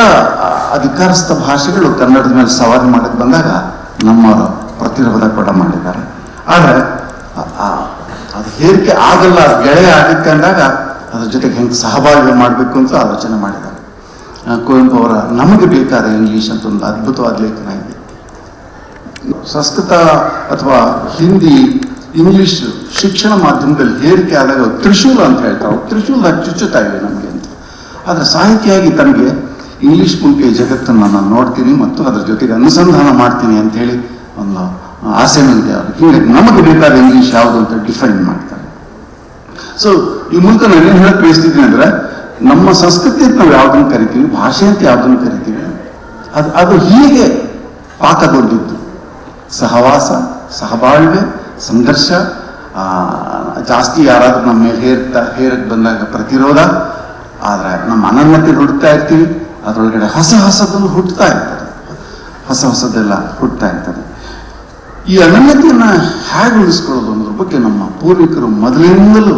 ಅಧಿಕಾರಸ್ಥ ಭಾಷೆಗಳು ಕನ್ನಡದ ಮೇಲೆ ಸವಾರಿ ಮಾಡಕ್ಕೆ ಬಂದಾಗ ನಮ್ಮವರು ಪ್ರತಿರೋಧ ಕೂಡ ಮಾಡಿದ್ದಾರೆ. ಆದರೆ ಅದು ಹೇರಿಕೆ ಆಗಲ್ಲ, ಅದು ಗೆಳೆಯ ಆಗಕ್ಕೆ ಅಂದಾಗ ಅದ್ರ ಜೊತೆಗೆ ಹೆಂಗೆ ಸಹಭಾಗಿ ಮಾಡಬೇಕು ಅಂತ ಆಲೋಚನೆ ಮಾಡಿದ್ದಾರೆ. ಕುವೆಂಪು ಅವರ ನಮಗೆ ಬೇಕಾದ ಇಂಗ್ಲಿಷ್ ಅಂತ ಒಂದು ಅದ್ಭುತವಾದ ಲೇಖನ ಇದೆ. ಸಂಸ್ಕೃತ ಅಥವಾ ಹಿಂದಿ, ಇಂಗ್ಲಿಷ್ ಶಿಕ್ಷಣ ಮಾಧ್ಯಮದಲ್ಲಿ ಹೇರಿಕೆ ಆದಾಗ ತ್ರಿಶೂಲ ಅಂತ ಹೇಳ್ತಾರೆ. ತ್ರಿಶೂಲ ಚುಚ್ಚುತ್ತಾ ಇದೆ ನಮಗೆ ಅಂತ. ಆದರೆ ಸಾಹಿತಿಯಾಗಿ ತನಗೆ ಇಂಗ್ಲಿಷ್ ಮೂಲಕ ಈ ಜಗತ್ತನ್ನು ನಾನು ನೋಡ್ತೀನಿ ಮತ್ತು ಅದರ ಜೊತೆಗೆ ಅನುಸಂಧಾನ ಮಾಡ್ತೀನಿ ಅಂತ ಹೇಳಿ ಒಂದು ಆಸೆನೂ ಇದೆ ಅವ್ರಿಗೆ. ಹೀಗಾಗಿ ನಮಗೆ ಬೇಕಾದ ಇಂಗ್ಲಿಷ್ ಯಾವುದು ಅಂತ ಡಿಫೈನ್ ಮಾಡ್ತಾರೆ. ಸೊ ಈ ಮೂಲಕ ನಾನೇನು ಹೇಳಕ್ ಬಯಸ್ತಿದ್ದೀನಿ ಅಂದ್ರೆ, ನಮ್ಮ ಸಂಸ್ಕೃತಿ ಅಂತ ನಾವು ಯಾವ್ದನ್ನು ಕರಿತೀವಿ, ಭಾಷೆ ಅಂತ ಯಾವ್ದನ್ನು ಕರಿತೀವಿ, ಅದು ಹೀಗೆ ಪಾಕಗೊಂಡಿದ್ದು. ಸಹವಾಸ, ಸಹಬಾಳ್ವೆ, ಸಂಘರ್ಷ, ಜಾಸ್ತಿ ಯಾರಾದ್ರೂ ನಮ್ಮ ಮೇಲೆ ಹೇರಕ್ಕೆ ಬಂದಾಗ ಪ್ರತಿರೋಧ. ಆದರೆ ನಮ್ಮ ಅನನ್ಯತೆ ಹುಡುಕ್ತಾ ಇರ್ತೀವಿ, ಅದರೊಳಗಡೆ ಹೊಸದನ್ನು ಹುಟ್ಟುತ್ತಾ ಇರ್ತದೆ, ಹೊಸದೆಲ್ಲ ಹುಟ್ಟುತ್ತಾ ಇರ್ತದೆ. ಈ ಅನನ್ಯತೆಯನ್ನು ಹೇಗೆ ಉಳಿಸ್ಕೊಳ್ಳೋದು ಅನ್ನೋದ್ರ ಬಗ್ಗೆ ನಮ್ಮ ಪೂರ್ವಿಕರು ಮೊದಲಿಂದಲೂ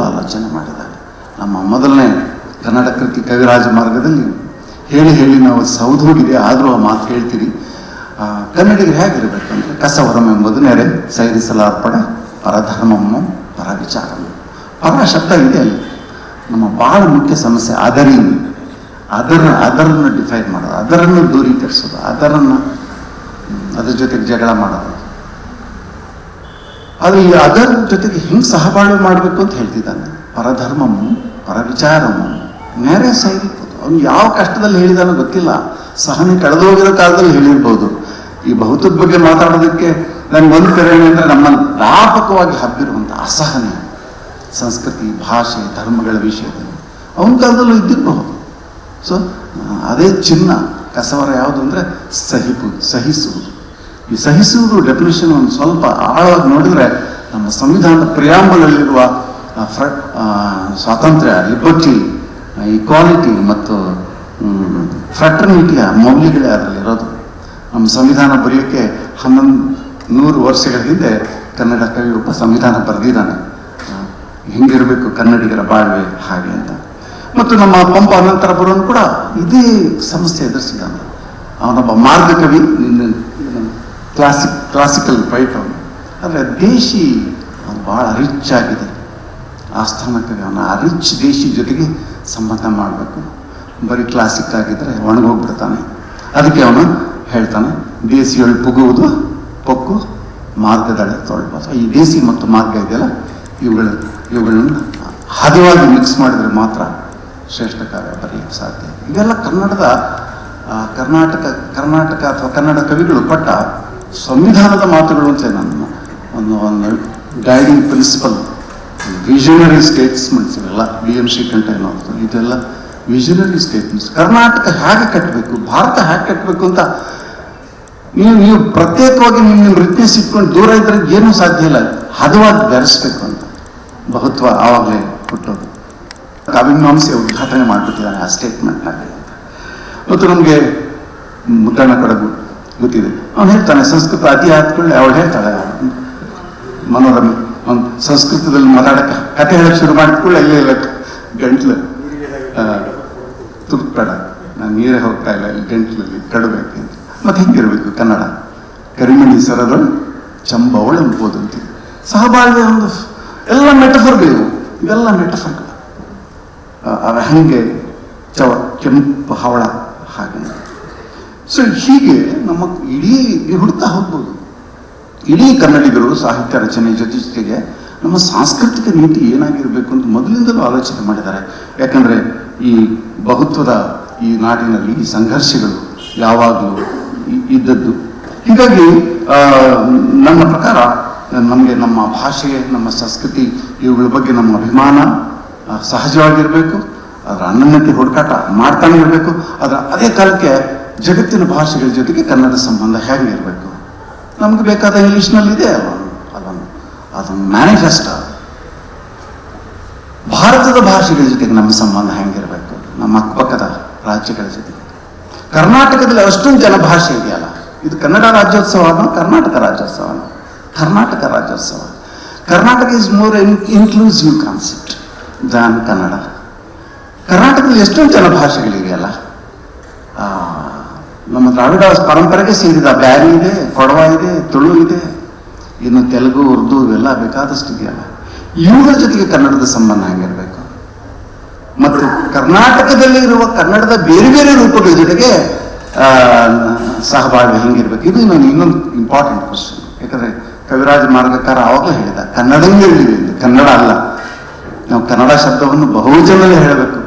ಆಲೋಚನೆ ಮಾಡಿದ್ದಾರೆ. ನಮ್ಮ ಮೊದಲನೇ ಕನ್ನಡ ಕೃತಿ ಕವಿರಾಜ ಮಾರ್ಗದಲ್ಲಿ ಹೇಳಿ ನಾವು ಸೌಧೋಗಿದೆ, ಆದರೂ ಆ ಮಾತು ಹೇಳ್ತೀರಿ. ಕನ್ನಡಿಗರು ಹೇಗಿರಬೇಕಂದ್ರೆ, ಕಸವರಮೆಂಬುದು ನೆರೆ ಸೈರಿಸಲಾರ್ಪಣೆ, ಪರಧರ್ಮಮ್ಮು ಪರವಿಚಾರము. ಪರ ಶಬ್ದ ಇದೆ ಅಲ್ಲಿ. ನಮ್ಮ ಬಹಳ ಮುಖ್ಯ ಸಮಸ್ಯೆ ಅದರನ್ನು ಡಿಫೈನ್ ಮಾಡೋದು, ಅದರನ್ನು ದೂರೀಕರಿಸೋದು, ಅದ್ರ ಜೊತೆಗೆ ಜಗಳ ಮಾಡೋದು. ಅದು ಅದರ ಜೊತೆಗೆ ಹಿಂಗೆ ಸಹಬಾಳ್ವೆ ಮಾಡಬೇಕು ಅಂತ ಹೇಳ್ತಿದ್ದಾನೆ. ಪರಧರ್ಮಮ್ಮು ಪರವಿಚಾರము ನೆರೆ ಸೈರಿಕೋದು. ಅವ್ನು ಯಾವ ಕಷ್ಟದಲ್ಲಿ ಹೇಳಿದಾನೋ ಗೊತ್ತಿಲ್ಲ, ಸಹನೆ ಕಳೆದೋಗಿರೋ ಕಾಲದಲ್ಲಿ ಹೇಳಿರ್ಬೋದು. ಈ ಬಹುತ್ವದ ಬಗ್ಗೆ ಮಾತಾಡೋದಕ್ಕೆ ನನ್ಗೆ ಒಂದು ಕರೆ ಅಂದರೆ, ನಮ್ಮನ್ನು ವ್ಯಾಪಕವಾಗಿ ಹಬ್ಬಿರುವಂಥ ಅಸಹನೆ ಸಂಸ್ಕೃತಿ, ಭಾಷೆ, ಧರ್ಮಗಳ ವಿಷಯದಲ್ಲಿ ಅವನ ಕಾಲದಲ್ಲೂ ಇದ್ದಿರಬಹುದು. ಸೊ ಅದೇ ಚಿನ್ನ ಕಸವರ ಯಾವುದು ಅಂದರೆ ಸಹಿಸುವುದು. ಈ ಸಹಿಸುವುದು ಡೆಫಿನೇಷನ್ ಒಂದು ಸ್ವಲ್ಪ ಆಳವಾಗಿ ನೋಡಿದ್ರೆ, ನಮ್ಮ ಸಂವಿಧಾನದ ಪ್ರಿಯಾಂಬಲಲ್ಲಿರುವ ಸ್ವಾತಂತ್ರ್ಯ, ಲಿಬರ್ಟಿ, ಈಕ್ವಾಲಿಟಿ ಮತ್ತು ಫ್ರಾಟರ್ನಿಟಿಯ ಮೌಲ್ಯಗಳೇ ಅದರಲ್ಲಿರೋದು. ನಮ್ಮ ಸಂವಿಧಾನ ಬರೆಯೋಕ್ಕೆ 1100 ವರ್ಷಗಳ ಹಿಂದೆ ಕನ್ನಡ ಕವಿ ಒಬ್ಬ ಸಂವಿಧಾನ ಬರೆದಿದ್ದಾನೆ, ಹಿಂಗಿರಬೇಕು ಕನ್ನಡಿಗರ ಬಾಳ್ವೆ ಹಾಗೆ ಅಂತ. ಮತ್ತು ನಮ್ಮ ಪಂಪ ಅನಂತರ ಬರೋನು ಕೂಡ ಇದೇ ಸಮಸ್ಯೆ ಎದುರಿಸಿದ್ದಾನೆ. ಅವನೊಬ್ಬ ಮಾರ್ಗ ಕವಿ, ಕ್ಲಾಸಿಕಲ್ ಪೈಟ್ ಅವನು. ಆದರೆ ದೇಶಿ ಅವನು ಭಾಳ ರಿಚ್ ಆಗಿದೆ, ಆಸ್ಥಾನ ಕವಿ. ಅವನ ಆ ರಿಚ್ ದೇಶಿ ಜೊತೆಗೆ ಸಂಬಂಧ ಮಾಡಬೇಕು. ಬರೀ ಕ್ಲಾಸಿಕ್ ಆಗಿದ್ರೆ ಒಣಗೋಗ್ಬಿಡ್ತಾನೆ. ಅದಕ್ಕೆ ಅವನು ಹೇಳ್ತಾನೆ, ದೇಸಿಯೊಳು ಪುಗುವುದು ಪೊಕ್ಕು ಮಾರ್ಗದಳೆ ತೊಳ್ಬೋದು. ಈ ದೇಸಿ ಮತ್ತು ಮಾರ್ಗ ಇದೆಯಲ್ಲ, ಇವುಗಳನ್ನು ಹದವಾಗಿ ಮಿಕ್ಸ್ ಮಾಡಿದ್ರೆ ಮಾತ್ರ ಶ್ರೇಷ್ಠ ಕಾವ್ಯ ಬರೆಯಕ್ಕೆ ಸಾಧ್ಯ. ಇವೆಲ್ಲ ಕರ್ನಾಟಕ ಅಥವಾ ಕನ್ನಡ ಕವಿಗಳು ಪಟ್ಟ ಸಂವಿಧಾನದ ಮಾತುಗಳು ಅಂತ ನನ್ನ ಒಂದು ಗೈಡಿಂಗ್ ಪ್ರಿನ್ಸಿಪಲ್. ವಿಷನರಿ ಸ್ಟೇಟ್ಸ್ಮೆಂಟ್ಸ್ ಇವೆಲ್ಲ, BM ಶ್ರೀಕಂಠ ಅನ್ನೋದು, ಇದೆಲ್ಲ ವಿಷನರಿ ಸ್ಟೇಟ್ಮೆಂಟ್ಸ್. ಕರ್ನಾಟಕ ಹೇಗೆ ಕಟ್ಟಬೇಕು, ಭಾರತ ಹೇಗೆ ಕಟ್ಟಬೇಕು ಅಂತ ನೀವು ಪ್ರತ್ಯೇಕವಾಗಿ ನಿಮ್ಮ ರಿತ್ನೆಸ್ ಇಟ್ಕೊಂಡು ದೂರ ಇದ್ರೆ ಏನೂ ಸಾಧ್ಯ ಇಲ್ಲ. ಹದವಾಗಿ ಬೆರೆಸ್ಬೇಕು ಅಂತ ಬಹುತ್ವ ಆವಾಗಲೇ ಹುಟ್ಟೋದು. ಕಾವ್ಯಮೀಮಾಂಸೆ ಉದ್ಘಾಟನೆ ಮಾಡಿಬಿಟ್ಟಿದ್ದಾನೆ ಆ ಸ್ಟೇಟ್ಮೆಂಟ್ನಲ್ಲಿ ಅಂತ. ಮತ್ತು ನಮಗೆ ಮುದ್ದಣ್ಣ ಕಡಗು ಗೊತ್ತಿದೆ, ಅವನು ಹೇಳ್ತಾನೆ, ಸಂಸ್ಕೃತ ಅತಿ ಆದ್ಕೊಳ್ಳಿ. ಅವಳು ಹೇಳ್ತಾಳೆ, ಮನೋರಮೆ, ಅವ್ನು ಸಂಸ್ಕೃತದಲ್ಲಿ ಮಾತಾಡಕ್ಕೆ ಕತೆ ಹೇಳಕ್ಕೆ ಶುರು ಮಾಡಿಕೊಳ್ಳಿ, ಇಲ್ಲ ಗಂಟ್ಲು ತುಪ್ಪಬೇಡ, ನಾನು ನೀರೇ ಹೋಗ್ತಾ ಇಲ್ಲ, ಇಲ್ಲಿ ಗಂಟ್ಲಲ್ಲಿ ಕಡಬೇಕು ಅಂತ. ಮತ್ತೆ ಹಿಂಗಿರ್ಬೇಕು ಕನ್ನಡ, ಕರಿಮಣಿ ಸರದಳು ಚಂಬವಳು ಅನ್ಬೋದು ಅಂತೀವಿ. ಸಹಬಾಳ್ವೆ ಒಂದು ಎಲ್ಲ ಮೆಟಫರ್ಗಳು, ಇವೆಲ್ಲ ಮೆಟಫರ್ಗಳು. ಹಂಗೆ ಕೆಂಪು ಹವಳ ಹಾಗೆ. ಸೊ ಹೀಗೆ ನಮ್ಮ ಇಡೀ ಹುಡುಕ್ತಾ ಹೋಗ್ಬೋದು. ಇಡೀ ಕನ್ನಡಿಗರು ಸಾಹಿತ್ಯ ರಚನೆ ಜೊತೆಗೆ ನಮ್ಮ ಸಾಂಸ್ಕೃತಿಕ ನೀತಿ ಏನಾಗಿರಬೇಕು ಅಂತ ಮೊದಲಿಂದಲೂ ಆಲೋಚನೆ ಮಾಡಿದ್ದಾರೆ. ಯಾಕಂದರೆ ಈ ಬಹುತ್ವದ ಈ ನಾಡಿನಲ್ಲಿ ಈ ಸಂಘರ್ಷಗಳು ಯಾವಾಗಲೂ ಇದ್ದದ್ದು. ಹೀಗಾಗಿ ನನ್ನ ಪ್ರಕಾರ ನಮಗೆ ನಮ್ಮ ಭಾಷೆ, ನಮ್ಮ ಸಂಸ್ಕೃತಿ ಇವುಗಳ ಬಗ್ಗೆ ನಮ್ಮ ಅಭಿಮಾನ ಸಹಜವಾಗಿರಬೇಕು. ಅದರ ಅನನ್ಯತೆ ಹುಡುಕಾಟ ಮಾಡ್ತಾನೆ ಇರಬೇಕು. ಅದೇ ಕಾಲಕ್ಕೆ ಜಗತ್ತಿನ ಭಾಷೆಗಳ ಜೊತೆಗೆ ಕನ್ನಡ ಸಂಬಂಧ ಹೇಗೆ ಇರಬೇಕು. ನಮಗೆ ಬೇಕಾದ ಇಂಗ್ಲೀಷ್ನಲ್ಲಿದೆ ಅದೊಂದು ಮ್ಯಾನಿಫೆಸ್ಟೋ. ಭಾರತದ ಭಾಷೆಗಳ ಜೊತೆಗೆ ನಮ್ಮ ಸಂಬಂಧ ಹೆಂಗಿರಬೇಕು, ನಮ್ಮ ಅಕ್ಕಪಕ್ಕದ ರಾಜ್ಯಗಳ ಜೊತೆಗೆ. ಕರ್ನಾಟಕದಲ್ಲಿ ಅಷ್ಟೊಂದು ಜನಭಾಷೆ ಇದೆಯಲ್ಲ, ಇದು ಕನ್ನಡ ರಾಜ್ಯೋತ್ಸವನೋ ಕರ್ನಾಟಕ ರಾಜ್ಯೋತ್ಸವನೋ? ಕರ್ನಾಟಕ ರಾಜ್ಯೋತ್ಸವ. Karnataka is more inclusive concept than Kannada. ಕರ್ನಾಟಕದಲ್ಲಿ ಎಷ್ಟೊಂದು ಜನಭಾಷೆಗಳಿವೆಯಲ್ಲ. ನಮ್ಮ ದ್ರಾವಿಡ ಪರಂಪರೆಗೆ ಸೇರಿದ ಬ್ಯಾರಿ ಇದೆ, ಕೊಡವ ಇದೆ, ತುಳು ಇದೆ. ಇನ್ನು ತೆಲುಗು, ಉರ್ದು ಇವೆಲ್ಲ ಬೇಕಾದಷ್ಟು ಇದೆಯಲ್ಲ. ಇವುಗಳ ಜೊತೆಗೆ ಕನ್ನಡದ ಸಂಬಂಧ ಹೆಂಗಿರಬೇಕು ಮತ್ತು ಕರ್ನಾಟಕದಲ್ಲಿ ಇರುವ ಕನ್ನಡದ ಬೇರೆ ಬೇರೆ ರೂಪಗಳ ಜೊತೆಗೆ ಸಹಭಾಗಿ ಹೆಂಗಿರ್ಬೇಕು, ಇದು ಇನ್ನೊಂದು ಇಂಪಾರ್ಟೆಂಟ್ ಕ್ವಶನ್. ಯಾಕಂದ್ರೆ ಕವಿರಾಜ ಮಾರ್ಗಕಾರ ಆವಾಗಲೂ ಹೇಳಿದ ಕನ್ನಡಂಗೆ ಇಳಿವೆ, ಕನ್ನಡ ಅಲ್ಲ. ನಾವು ಕನ್ನಡ ಶಬ್ದವನ್ನು ಬಹುವಚನದಲ್ಲಿ ಹೇಳಬೇಕು,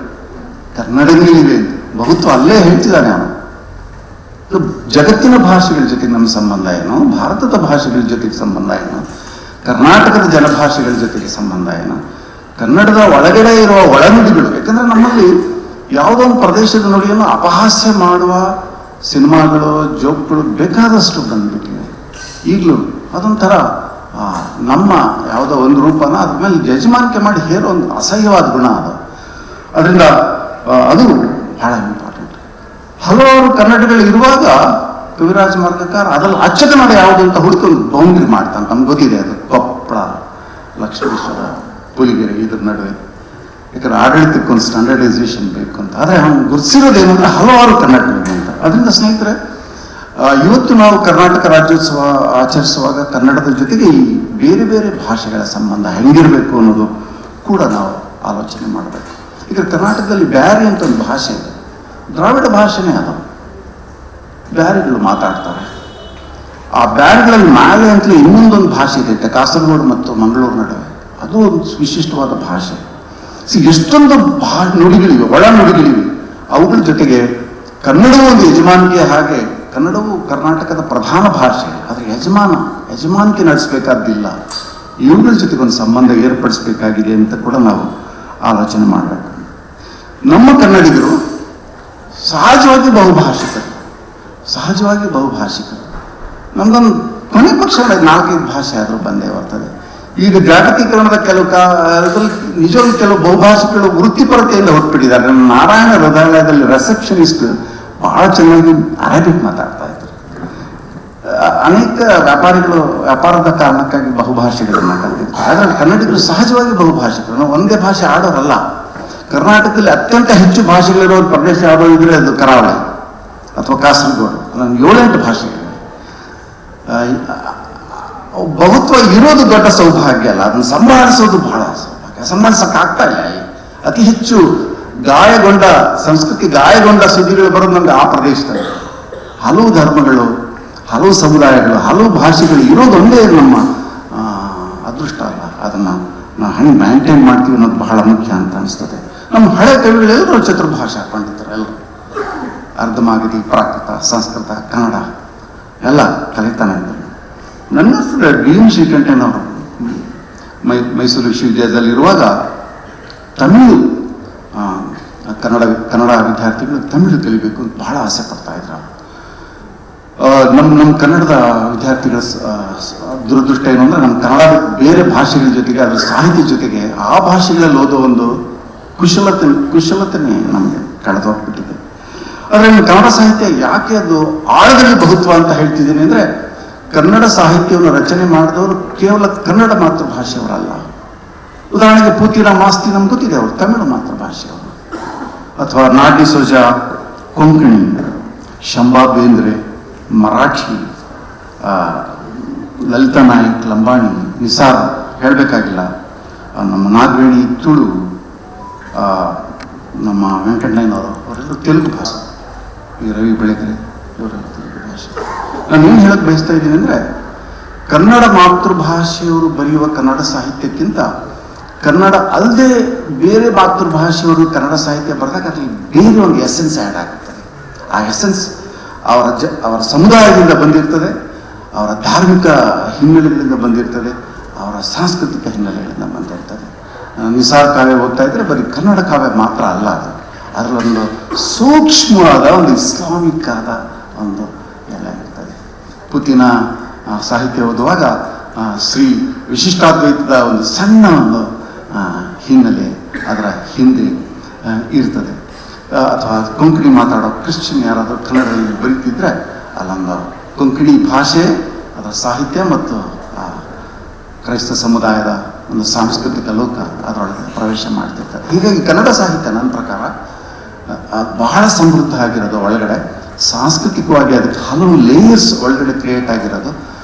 ಕನ್ನಡಂಗೆ ಇಳಿವೆ ಅಂತ ಬಹುತ್ವ ಅಲ್ಲೇ ಹೇಳ್ತಿದ್ದಾನೆ ಅವನು. ಜಗತ್ತಿನ ಭಾಷೆಗಳ ಜೊತೆಗೆ ನಮ್ಮ ಸಂಬಂಧ ಏನು, ಭಾರತದ ಭಾಷೆಗಳ ಜೊತೆಗೆ ಸಂಬಂಧ ಏನು, ಕರ್ನಾಟಕದ ಜನಭಾಷೆಗಳ ಜೊತೆಗೆ ಸಂಬಂಧ ಏನು, ಕನ್ನಡದ ಒಳಗಡೆ ಇರುವ ಒಳನುಡಿಗಳು. ಯಾಕಂದ್ರೆ ನಮ್ಮಲ್ಲಿ ಯಾವುದೋ ಒಂದು ಪ್ರದೇಶದ ನುಡಿಯನ್ನು ಅಪಹಾಸ್ಯ ಮಾಡುವ ಸಿನಿಮಾಗಳು, ಜೋಕ್ಗಳು ಬೇಕಾದಷ್ಟು ಬಂದ್ಬಿಟ್ಟಿವೆ. ಈಗಲೂ ಅದೊಂಥರ ನಮ್ಮ ಯಾವುದೋ ಒಂದು ರೂಪನ ಅದ್ರ ಮೇಲೆ ಯಜಮಾನಿಕೆ ಮಾಡಿ ಹೇರೋ ಒಂದು ಅಸಹ್ಯವಾದ ಗುಣ ಅದು. ಅದರಿಂದ ಅದು ಬಹಳ ಇಂಪಾರ್ಟೆಂಟ್. ಹಲವಾರು ಕನ್ನಡಗಳು ಇರುವಾಗ ಕವಿರಾಜ ಮಾರ್ಗಕಾರ ಅದ್ರಲ್ಲಿ ಅಚ್ಚ ಕನ್ನಡ ಯಾವುದು ಅಂತ ಹುಡುಕೊಂಡು ಬೌಂಡ್ರಿ ಮಾಡ್ತಾನೆ. ನಮ್ಗೆ ಗೊತ್ತಿದೆ ಅದು ಕೊಪ್ಪಳ, ಲಕ್ಷ್ಮೇಶ್ವರ, ಪುಲಿಗೆರೆ ಇದ್ರ ನಡುವೆ. ಯಾಕಂದ್ರೆ ಆಡಳಿತಕ್ಕೆ ಒಂದು ಸ್ಟ್ಯಾಂಡರ್ಡೈಸೇಷನ್ ಬೇಕು ಅಂತ. ಆದರೆ ಅವ್ನು ಗುರುತಿಸಿರೋದೇನಂದ್ರೆ ಹಲವಾರು ಕನ್ನಡಗಳು ಅಂತ. ಅದರಿಂದ ಸ್ನೇಹಿತರೆ, ಇವತ್ತು ನಾವು ಕರ್ನಾಟಕ ರಾಜ್ಯೋತ್ಸವ ಆಚರಿಸುವಾಗ ಕನ್ನಡದ ಜೊತೆಗೆ ಈ ಬೇರೆ ಬೇರೆ ಭಾಷೆಗಳ ಸಂಬಂಧ ಹೆಂಗಿರಬೇಕು ಅನ್ನೋದು ಕೂಡ ನಾವು ಆಲೋಚನೆ ಮಾಡಬೇಕು. ಈಗ ಕರ್ನಾಟಕದಲ್ಲಿ ಬ್ಯಾರಿ ಅಂತ ಒಂದು ಭಾಷೆ ಇದೆ, ದ್ರಾವಿಡ ಭಾಷೆನೇ ಅದು. ಬ್ಯಾರಿಗಳು ಮಾತಾಡ್ತಾರೆ. ಆ ಬ್ಯಾರಿಗಳಲ್ಲಿ ಮಾಲೆ ಅಂತಲೇ ಇನ್ನೊಂದೊಂದು ಭಾಷೆ ಇದೆ ಕಾಸರಗೋಡು ಮತ್ತು ಮಂಗಳೂರು ನಡುವೆ. ಅದು ಒಂದು ವಿಶಿಷ್ಟವಾದ ಭಾಷೆ. ಎಷ್ಟೊಂದು ನುಡಿಗಳಿವೆ, ಒಳ ನುಡಿಗಳಿವೆ. ಅವುಗಳ ಜೊತೆಗೆ ಕನ್ನಡವೂ ಒಂದು ಯಜಮಾನಿಕೆ. ಹಾಗೆ ಕನ್ನಡವು ಕರ್ನಾಟಕದ ಪ್ರಧಾನ ಭಾಷೆ, ಆದರೆ ಯಜಮಾನಿಕೆ ನಡೆಸಬೇಕಾದ್ದಿಲ್ಲ. ಇವುಗಳ ಜೊತೆಗೆ ಒಂದು ಸಂಬಂಧ ಏರ್ಪಡಿಸಬೇಕಾಗಿದೆ ಅಂತ ಕೂಡ ನಾವು ಆಲೋಚನೆ ಮಾಡಬೇಕು. ನಮ್ಮ ಕನ್ನಡಿಗರು ಸಹಜವಾಗಿ ಬಹುಭಾಷಿಕರು. ನಮ್ದೊಂದು ಕೊನೆ ಪಕ್ಷ 4-5 ಭಾಷೆ ಆದರೂ ಬಂದೇ ಬರ್ತದೆ. ಈಗ ಜಾಗತೀಕರಣದ ಕೆಲವು ನಿಜವಾಗ್ಲೂ ಕೆಲವು ಬಹುಭಾಷಿಕರು ವೃತ್ತಿಪರತೆಯಿಂದ ಹೊರಟ್ಬಿಟ್ಟಿದ್ದಾರೆ. ನಮ್ಮ ನಾರಾಯಣ ಹೃದಯಾಲಯದಲ್ಲಿ ರಿಸೆಪ್ಷನಿಸ್ಟ್ ಬಹಳ ಚೆನ್ನಾಗಿ ಅರೇಬಿಕ್ ಮಾತಾಡ್ತಾ ಇದ್ರು. ಅನೇಕ ವ್ಯಾಪಾರದ ಕಾರಣಕ್ಕಾಗಿ ಬಹುಭಾಷೆಗಳನ್ನ ಕಲಿತಿರ್ತಾರೆ. ಆದರೆ ಕನ್ನಡಿಗರು ಸಹಜವಾಗಿ ಬಹುಭಾಷಿಕರು. ನಾವು ಒಂದೇ ಭಾಷೆ ಆಡೋರಲ್ಲ. ಕರ್ನಾಟಕದಲ್ಲಿ ಅತ್ಯಂತ ಹೆಚ್ಚು ಭಾಷೆಗಳಿರೋ ಪ್ರದೇಶ ಯಾವುದೋ ಇದ್ರೆ ಅದು ಕರಾವಳಿ ಅಥವಾ ಕಾಸರಗೋಡು. 7-8 ಭಾಷೆಗಳಿವೆ. ಬಹುತ್ವ ಇರೋದು ದೊಡ್ಡ ಸೌಭಾಗ್ಯ ಅಲ್ಲ, ಅದನ್ನು ಸಂಭಾಳಿಸೋದು ಬಹಳ ಸೌಭಾಗ್ಯ. ಸಂಭಾಳಿಸಕ್ಕಾಗ್ತಾ ಇಲ್ಲ. ಅತಿ ಹೆಚ್ಚು ಸಂಸ್ಕೃತಿ ಗಾಯಗೊಂಡ ಸುದ್ದಿಗಳು ಬರೋದು ನಮ್ಗೆ ಆ ಪ್ರದೇಶದಲ್ಲಿ. ಹಲವು ಧರ್ಮಗಳು, ಹಲವು ಸಮುದಾಯಗಳು, ಹಲವು ಭಾಷೆಗಳು ಇರೋದೊಂದೇ ನಮ್ಮ ಅದೃಷ್ಟ ಅಲ್ಲ. ಅದನ್ನು ನಾವು ಹೆಂಗೆ ಮೇಂಟೈನ್ ಮಾಡ್ತೀವಿ ಅನ್ನೋದು ಬಹಳ ಮುಖ್ಯ ಅಂತ ಅನಿಸ್ತದೆ. ನಮ್ಮ ಹಳೆ ಕವಿಗಳೆಲ್ಲರೂ ಚತುರ್ಭಾಷಾ ಪಂಡಿತರು. ಎಲ್ಲರೂ ಅರ್ಧಮಾಗಧಿ, ಪ್ರಾಕೃತ, ಸಂಸ್ಕೃತ, ಕನ್ನಡ ಎಲ್ಲ ಕಲಿತಾನೆ ಇದ್ದರು. ನನ್ನ ಹೆಸರು BM ಶ್ರೀಕಂಠಯ್ಯನವರು ಮೈಸೂರು ವಿಶ್ವವಿದ್ಯಾಲಯದಲ್ಲಿರುವಾಗ ತಮಿಳು ಕನ್ನಡ ವಿದ್ಯಾರ್ಥಿಗಳು ತಮಿಳು ಕಲಿಬೇಕು ಅಂತ ಬಹಳ ಆಸೆ ಪಡ್ತಾ ಇದ್ರು. ನಮ್ಮ ಕನ್ನಡದ ವಿದ್ಯಾರ್ಥಿಗಳ ದುರದೃಷ್ಟ ಏನು ಅಂದರೆ ನಮ್ಮ ಕನ್ನಡ ಬೇರೆ ಭಾಷೆಗಳ ಜೊತೆಗೆ ಅದರ ಸಾಹಿತ್ಯ ಜೊತೆಗೆ ಆ ಭಾಷೆಗಳಲ್ಲಿ ಓದೋ ಒಂದು ಕುಶಲತೆನೇ ನಮಗೆ ಕಳೆದೋಗ್ಬಿಟ್ಟಿದೆ. ಆದರೆ ಕನ್ನಡ ಸಾಹಿತ್ಯ ಯಾಕೆ ಅದು ಆಳದಲ್ಲಿ ಬಹುತ್ವ ಅಂತ ಹೇಳ್ತಿದ್ದೀನಿ ಅಂದರೆ, ಕನ್ನಡ ಸಾಹಿತ್ಯವನ್ನು ರಚನೆ ಮಾಡಿದವರು ಕೇವಲ ಕನ್ನಡ ಮಾತೃಭಾಷೆಯವರಲ್ಲ. ಉದಾಹರಣೆಗೆ ಪೂತಿನ ಮಾಸ್ತಿ ನಮ್ಗೆ ಗೊತ್ತಿದೆ, ಅವರು ತಮಿಳು ಮಾತೃಭಾಷೆಯವರು. ಅಥವಾ ನಾಡಿ ಸೋಜಾ ಕೊಂಕಣಿ, ಶಂಭಾ ಬೇಂದ್ರೆ ಮರಾಠಿ, ಲಲಿತಾ ನಾಯಕ್ ಲಂಬಾಣಿ, ನಿಸಾರ್ ಹೇಳಬೇಕಾಗಿಲ್ಲ, ನಮ್ಮ ನಾಗವೇಣಿ ತುಳು, ನಮ್ಮ ವೆಂಕಣ್ಣಯ್ಯನವರು ಅವರೆಲ್ಲರೂ ತೆಲುಗು ಭಾಷೆ. ಈ ರವಿ ಬೆಳಗೆರೆ ಇವರೆಲ್ಲ ತೆಲುಗು ಭಾಷೆ. ನಾನು ಏನು ಹೇಳಕ್ಕೆ ಬಯಸ್ತಾ ಇದ್ದೀನಿ ಅಂದರೆ, ಕನ್ನಡ ಮಾತೃಭಾಷೆಯವರು ಬರೆಯುವ ಕನ್ನಡ ಸಾಹಿತ್ಯಕ್ಕಿಂತ ಕನ್ನಡ ಅಲ್ಲದೆ ಬೇರೆ ಮಾತೃಭಾಷೆಯವರು ಕನ್ನಡ ಸಾಹಿತ್ಯ ಬರೆದಾಗ ಅದರಲ್ಲಿ ಬೇರೆ ಒಂದು ಎಸೆನ್ಸ್ ಆ್ಯಡ್ ಆಗುತ್ತದೆ. ಆ ಎಸೆನ್ಸ್ ಅವರ ಸಮುದಾಯದಿಂದ ಬಂದಿರ್ತದೆ, ಅವರ ಧಾರ್ಮಿಕ ಹಿನ್ನೆಲೆಗಳಿಂದ ಬಂದಿರ್ತದೆ, ಅವರ ಸಾಂಸ್ಕೃತಿಕ ಹಿನ್ನೆಲೆಗಳಿಂದ ಬಂದಿರ್ತದೆ. ನಿಸಾರ್ ಕಾವ್ಯ ಓದ್ತಾ ಇದ್ರೆ ಬರೀ ಕನ್ನಡ ಕಾವ್ಯ ಮಾತ್ರ ಅಲ್ಲ, ಅದು ಅದರಲ್ಲೊಂದು ಸೂಕ್ಷ್ಮವಾದ ಒಂದು ಇಸ್ಲಾಮಿಕ್ ಆದ ಒಂದು ಎಲ್ಲ ಇರ್ತದೆ. ಪುತಿನ ಸಾಹಿತ್ಯ ಓದುವಾಗ ಶ್ರೀ ವಿಶಿಷ್ಟಾದ್ವೈತದ ಒಂದು ಸಣ್ಣ ಒಂದು ಹಿನ್ನೆಲೆ ಅದರ ಹಿಂದೆ ಇರ್ತದೆ. ಅಥವಾ ಕೊಂಕಣಿ ಮಾತಾಡೋ ಕ್ರಿಶ್ಚಿಯನ್ ಯಾರಾದರೂ ಕನ್ನಡದಲ್ಲಿ ಬರೀತಿದ್ರೆ ಅಲ್ಲೊಂದು ಕೊಂಕಣಿ ಭಾಷೆ, ಅದರ ಸಾಹಿತ್ಯ ಮತ್ತು ಕ್ರೈಸ್ತ ಸಮುದಾಯದ ಒಂದು ಸಾಂಸ್ಕೃತಿಕ ಲೋಕ ಅದರೊಳಗೆ ಪ್ರವೇಶ ಮಾಡ್ತಿರ್ತಾರೆ. ಹೀಗಾಗಿ ಕನ್ನಡ ಸಾಹಿತ್ಯ ನನ್ನ ಪ್ರಕಾರ ಬಹಳ ಸಮೃದ್ಧ ಆಗಿರೋದು. ಒಳಗಡೆ ಸಾಂಸ್ಕೃತಿಕವಾಗಿ ಅದಕ್ಕೆ ಹಲವು ಲೇಯರ್ಸ್ ಒಳಗಡೆ ಕ್ರಿಯೇಟ್ ಆಗಿರೋದು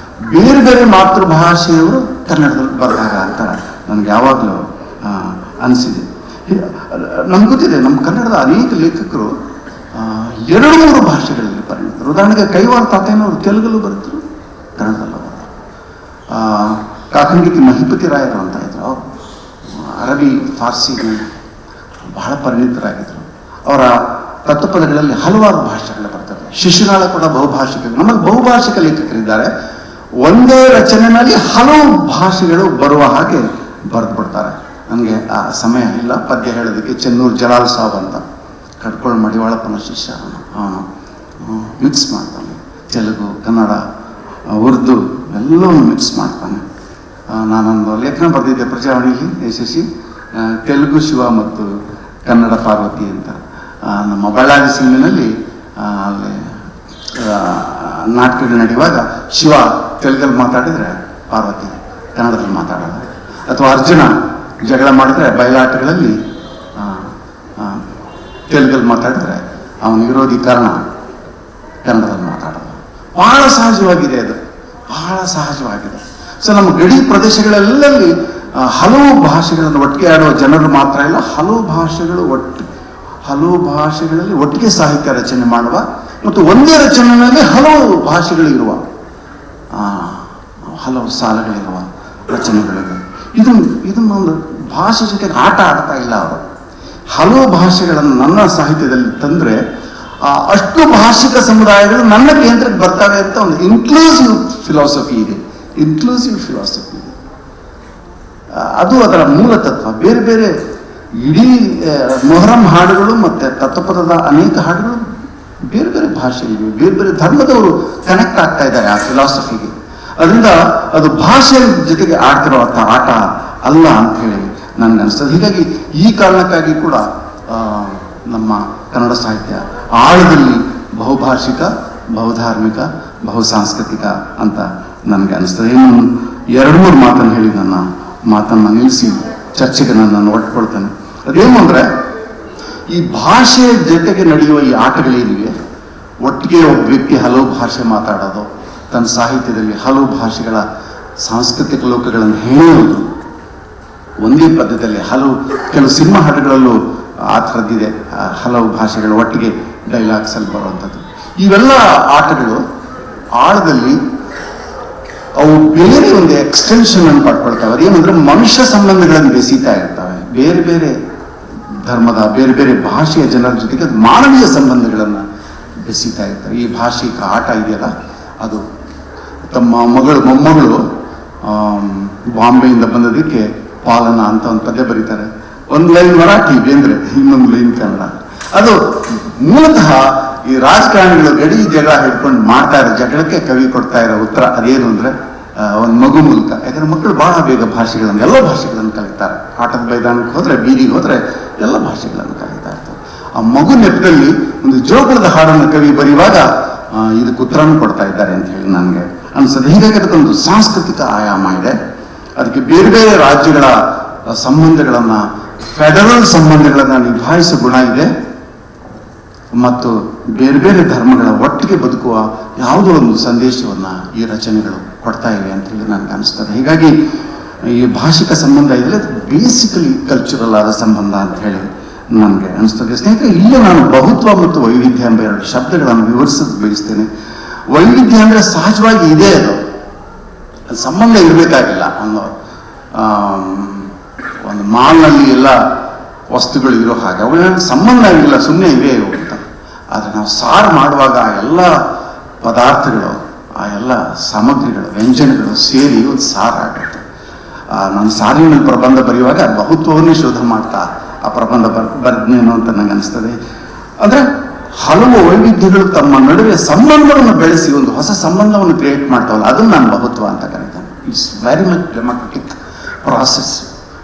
ಬೇರೆ ಬೇರೆ ಮಾತೃಭಾಷೆಯವರು ಕನ್ನಡದಲ್ಲಿ ಬರೆದಾಗ ಅಂತ ನನಗೆ ಯಾವಾಗಲೂ ಅನಿಸಿದೆ. ನಮ್ಗೆ ಗೊತ್ತಿದೆ, ನಮ್ಮ ಕನ್ನಡದ ಅನೇಕ ಲೇಖಕರು 2-3 ಭಾಷೆಗಳಲ್ಲಿ ಪರಿಣಿತರು. ಉದಾಹರಣೆಗೆ ಕೈವಾರ ತಾತಯ್ಯನವರು ತೆಲುಗಲ್ಲೂ ಬರೆದರು, ಕನ್ನಡದಲ್ಲೂ ಬರೆದರು. ಕಾಕಂಗಿತಿ ಮಹಿಪತಿ ರಾಯರು ಅಂತ ಇದ್ರು, ಅವರು ಅರಬಿ ಫಾರ್ಸಿ ಬಹಳ ಪರಿಣಿತರಾಗಿದ್ದರು. ಅವರ ತತ್ವಪದಗಳಲ್ಲಿ ಹಲವಾರು ಭಾಷೆಗಳು ಬರ್ತವೆ. ಶಿಶುನಾಳ ಕೂಡ ಬಹುಭಾಷಿಕ. ನಮ್ಮಲ್ಲಿ ಬಹುಭಾಷಿಕ ಲೇಖಕರಿದ್ದಾರೆ. ಒಂದೇ ರಚನೆಯಲ್ಲಿ ಹಲವು ಭಾಷೆಗಳು ಬರುವ ಹಾಗೆ ಬರೆದು ಬಿಡ್ತಾರೆ. ನನಗೆ ಆ ಸಮಯ ಇಲ್ಲ ಪದ್ಯ ಹೇಳೋದಕ್ಕೆ. ಚೆನ್ನೂರು ಜಲಾಲ್ ಸಾಬ್ ಅಂತ ಕಡ್ಕೊಳ್ಳು ಮಡಿವಾಳಪ್ಪನ ಶಿಷ್ಯ, ಅವನು ಮಿಕ್ಸ್ ಮಾಡ್ತಾನೆ. ತೆಲುಗು, ಕನ್ನಡ, ಉರ್ದು ಎಲ್ಲವನ್ನು ಮಿಕ್ಸ್ ಮಾಡ್ತಾನೆ. ನಾನೊಂದು ಲೇಖನ ಬರೆದಿದ್ದೆ ಪ್ರಜಾವಾಣಿಗೆ ಯಶಸ್ವಿ, ತೆಲುಗು ಶಿವ ಮತ್ತು ಕನ್ನಡ ಪಾರ್ವತಿ ಅಂತ. ನಮ್ಮ ಬಳ್ಳಾರಿ ಸಿನಿಮಿನಲ್ಲಿ ಅಲ್ಲಿ ನಾಟಕಗಳು ನಡೆಯುವಾಗ ಶಿವ ತೆಲುಗಲ್ಲಿ ಮಾತಾಡಿದರೆ ಪಾರ್ವತಿ ಕನ್ನಡದಲ್ಲಿ ಮಾತಾಡೋದು. ಅಥವಾ ಅರ್ಜುನ ಜಗಳ ಮಾಡಿದ್ರೆ ಬಯಲಾಟಗಳಲ್ಲಿ ತೆಲುಗಲ್ಲಿ ಮಾತಾಡಿದ್ರೆ ಅವನ ವಿರೋಧಿ ಕರ್ಣ ಕನ್ನಡದಲ್ಲಿ ಮಾತಾಡೋದು. ಬಹಳ ಸಹಜವಾಗಿದೆ ಅದು, ಬಹಳ ಸಹಜವಾಗಿದೆ. ಸೊ ನಮ್ಮ ಗಡಿ ಪ್ರದೇಶಗಳೆಲ್ಲಲ್ಲಿ ಹಲವು ಭಾಷೆಗಳನ್ನು ಒಟ್ಟಿಗೆ ಆಡುವ ಜನರು ಮಾತ್ರ ಇಲ್ಲ, ಹಲವು ಭಾಷೆಗಳಲ್ಲಿ ಒಟ್ಟಿಗೆ ಸಾಹಿತ್ಯ ರಚನೆ ಮಾಡುವ ಮತ್ತು ಒಂದೇ ರಚನೆಯಲ್ಲಿ ಹಲವು ಭಾಷೆಗಳಿರುವ, ಹಲವು ಸಾಲುಗಳಿರುವ ರಚನೆಗಳಿವೆ. ಇದನ್ನೊಂದು ಭಾಷೆ ಜೊತೆಗೆ ಆಟ ಆಡ್ತಾ ಇಲ್ಲ ಅವರು. ಹಲವು ಭಾಷೆಗಳನ್ನು ನನ್ನ ಸಾಹಿತ್ಯದಲ್ಲಿ ತಂದರೆ ಅಷ್ಟು ಭಾಷಿಕ ಸಮುದಾಯಗಳು ನನ್ನ ಕೇಂದ್ರಕ್ಕೆ ಬರ್ತವೆ ಅಂತ ಒಂದು ಇನ್ಕ್ಲೂಸಿವ್ ಫಿಲಾಸಫಿ ಇದೆ. ಅದು ಅದರ ಮೂಲ ತತ್ವ. ಬೇರೆ ಬೇರೆ ಇಡೀ ಮೊಹರಂ ಹಾಡುಗಳು ಮತ್ತು ತತ್ವಪದದ ಅನೇಕ ಹಾಡುಗಳು ಬೇರೆ ಬೇರೆ ಭಾಷೆಯಲ್ಲಿ ಬೇರೆ ಬೇರೆ ಧರ್ಮದವರು ಕನೆಕ್ಟ್ ಆಗ್ತಾ ಇದ್ದಾರೆ ಆ ಫಿಲಾಸಫಿಗೆ. ಅದರಿಂದ ಅದು ಭಾಷೆಯ ಜೊತೆಗೆ ಆಡ್ತಿರುವಂಥ ಆಟ ಅಲ್ಲ ಅಂತ ಹೇಳಿ ನನಗೆ ಅನಿಸ್ತದೆ. ಹೀಗಾಗಿ ಈ ಕಾರಣಕ್ಕಾಗಿ ಕೂಡ ನಮ್ಮ ಕನ್ನಡ ಸಾಹಿತ್ಯ ಆಳದಲ್ಲಿ ಬಹುಭಾಷಿಕ, ಬಹುಧಾರ್ಮಿಕ, ಬಹುಸಾಂಸ್ಕೃತಿಕ ಅಂತ ನನಗೆ ಅನಿಸ್ತದೆ. ಇನ್ನು 2-3 ಮಾತನ್ನು ಹೇಳಿ ನನ್ನ ಮಾತನ್ನು ನಿಲ್ಲಿಸಿ ಚರ್ಚೆಗೆ ನಾನು ಒಟ್ಟುಕೊಳ್ತೇನೆ. ಅದೇನು ಅಂದರೆ, ಈ ಭಾಷೆಯ ಜೊತೆಗೆ ನಡೆಯುವ ಈ ಆಟಗಳೇನಿವೆ, ಒಟ್ಟಿಗೆ ಒಬ್ಬ ವ್ಯಕ್ತಿ ಹಲವು ಭಾಷೆ ಮಾತಾಡೋದು, ತನ್ನ ಸಾಹಿತ್ಯದಲ್ಲಿ ಹಲವು ಭಾಷೆಗಳ ಸಾಂಸ್ಕೃತಿಕ ಲೋಕಗಳನ್ನು ಹೇಳುವುದು, ಒಂದೇ ಪದ್ಯದಲ್ಲಿ ಕೆಲವು ಸಿನಿಮಾ ಹಾಡುಗಳಲ್ಲೂ ಆ ಥರದ್ದಿದೆ, ಹಲವು ಭಾಷೆಗಳು ಒಟ್ಟಿಗೆ ಡೈಲಾಗ್ಸಲ್ಲಿ ಬರುವಂಥದ್ದು. ಇವೆಲ್ಲ ಆಟಗಳು ಆಳದಲ್ಲಿ ಅವು ಬೇರೆ ಒಂದು ಎಕ್ಸ್ಟೆನ್ಷನ್ ಅನ್ನು ಪಡ್ಕೊಳ್ತವೆ. ಅದೇನಂದ್ರೆ ಮನುಷ್ಯ ಸಂಬಂಧಗಳನ್ನು ಬೆಸೀತಾ ಇರ್ತವೆ. ಬೇರೆ ಬೇರೆ ಧರ್ಮದ, ಬೇರೆ ಬೇರೆ ಭಾಷೆಯ ಜನರ ಜೊತೆಗೆ ಅದು ಮಾನವೀಯ ಸಂಬಂಧಗಳನ್ನು ಬೆಸೀತಾ ಇರ್ತವೆ. ಈ ಭಾಷಿಕ ಆಟ ಇದೆಯಲ್ಲ, ಅದು ತಮ್ಮ ಮೊಮ್ಮಗಳು ಬಾಂಬೆಯಿಂದ ಬಂದದಕ್ಕೆ ಪಾಲನ ಅಂತ ಒಂದು ಪದ್ಯ ಬರೀತಾರೆ. ಒಂದು ಲೈನ್ ಮರಾಠಿ ಬೇಂದ್ರೆ, ಇನ್ನೊಂದು ಲೈನ್ ಕನ್ನಡ. ಅದು ಮೂಲತಃ ಈ ರಾಜಕಾರಣಿಗಳು ಗಡಿ ಜಗಳ ಹಿಡ್ಕೊಂಡು ಮಾಡ್ತಾ ಇರೋ ಜಗಳಕ್ಕೆ ಕವಿ ಕೊಡ್ತಾ ಇರೋ ಉತ್ತರ ಅದೇನು ಅಂದ್ರೆ, ಒಂದು ಮಗು ಮೂಲಕ. ಯಾಕಂದ್ರೆ ಮಕ್ಕಳು ಬಹಳ ಬೇಗ ಎಲ್ಲ ಭಾಷೆಗಳನ್ನು ಕಲಿತಾರೆ. ಆಟದ ಮೈದಾನಕ್ಕೆ ಹೋದ್ರೆ, ಬೀದಿಗೆ ಹೋದ್ರೆ ಎಲ್ಲ ಭಾಷೆಗಳನ್ನು ಕಲಿತಾ ಇರ್ತಾರೆ. ಆ ಮಗು ನೆಪದಲ್ಲಿ ಒಂದು ಜೋಗುಳದ ಹಾಡನ್ನು ಕವಿ ಬರೆಯುವಾಗ ಇದಕ್ಕೆ ಉತ್ತರನೂ ಕೊಡ್ತಾ ಇದ್ದಾರೆ ಅಂತ ಹೇಳಿ ನನಗೆ ಅನ್ಸುತ್ತೆ. ಹೀಗಾಗಿ ಅದಕ್ಕೊಂದು ಸಾಂಸ್ಕೃತಿಕ ಆಯಾಮ ಇದೆ. ಅದಕ್ಕೆ ಬೇರೆ ಬೇರೆ ರಾಜ್ಯಗಳ ಸಂಬಂಧಗಳನ್ನು, ಫೆಡರಲ್ ಸಂಬಂಧಗಳನ್ನು ನಿಭಾಯಿಸುವ ಗುಣ ಇದೆ. ಮತ್ತು ಬೇರೆ ಬೇರೆ ಧರ್ಮಗಳ ಒಟ್ಟಿಗೆ ಬದುಕುವ ಯಾವುದೋ ಒಂದು ಸಂದೇಶವನ್ನು ಈ ರಚನೆಗಳು ಕೊಡ್ತಾ ಇವೆ ಅಂತ ಹೇಳಿ ನನಗೆ ಅನಿಸ್ತದೆ. ಹೀಗಾಗಿ ಈ ಭಾಷಿಕ ಸಂಬಂಧ ಇದೆಲ್ಲ ಬೇಸಿಕಲಿ ಕಲ್ಚರಲ್ ಆದ ಸಂಬಂಧ ಅಂತ ಹೇಳಿ ನನಗೆ ಅನಿಸ್ತದೆ. ಸ್ನೇಹಿತರೆ, ಇಲ್ಲೇ ನಾನು ಬಹುತ್ವ ಮತ್ತು ವೈವಿಧ್ಯ ಎಂಬ 2 ಶಬ್ದಗಳನ್ನು ವಿವರಿಸೋದು ಬಯಸ್ತೇನೆ. ವೈವಿಧ್ಯ ಅಂದರೆ ಸಹಜವಾಗಿ ಇದೆ, ಅದು ಸಂಬಂಧ ಇರಬೇಕಾಗಿಲ್ಲ. ಒಂದು ಮಾಲ್ನಲ್ಲಿ ಎಲ್ಲ ವಸ್ತುಗಳು ಇರೋ ಹಾಗೆ ಅವುಗಳ ಸಂಬಂಧ ಇಲ್ಲ, ಸುಮ್ಮನೆ ಇವೆ ಅಂತ. ಆದರೆ ನಾವು ಸಾರು ಮಾಡುವಾಗ ಆ ಎಲ್ಲ ಪದಾರ್ಥಗಳು, ಆ ಎಲ್ಲ ಸಾಮಗ್ರಿಗಳು, ವ್ಯಂಜನಗಳು ಸೇರಿ ಒಂದು ಸಾರು ಆಗುತ್ತೆ. ನಾನು ಸಾರಿನ ಪ್ರಬಂಧ ಬರೆಯುವಾಗ ಬಹುತ್ವವನ್ನೇ ಶೋಧ ಮಾಡ್ತಾ ಆ ಪ್ರಬಂಧ ಬರೆದ್ನೇನು ಅಂತ ನಂಗೆ ಅನಿಸ್ತದೆ. ಅಂದರೆ ಹಲವು ವೈವಿಧ್ಯಗಳು ತಮ್ಮ ನಡುವೆ ಸಂಬಂಧವನ್ನು ಬೆಳೆಸಿ ಒಂದು ಹೊಸ ಸಂಬಂಧವನ್ನು ಕ್ರಿಯೇಟ್ ಮಾಡ್ತಾವಲ್ಲ, ಅದನ್ನು ನಾನು ಬಹುತ್ವ ಅಂತ ಕರೀತೇನೆ. It's very much democratic process.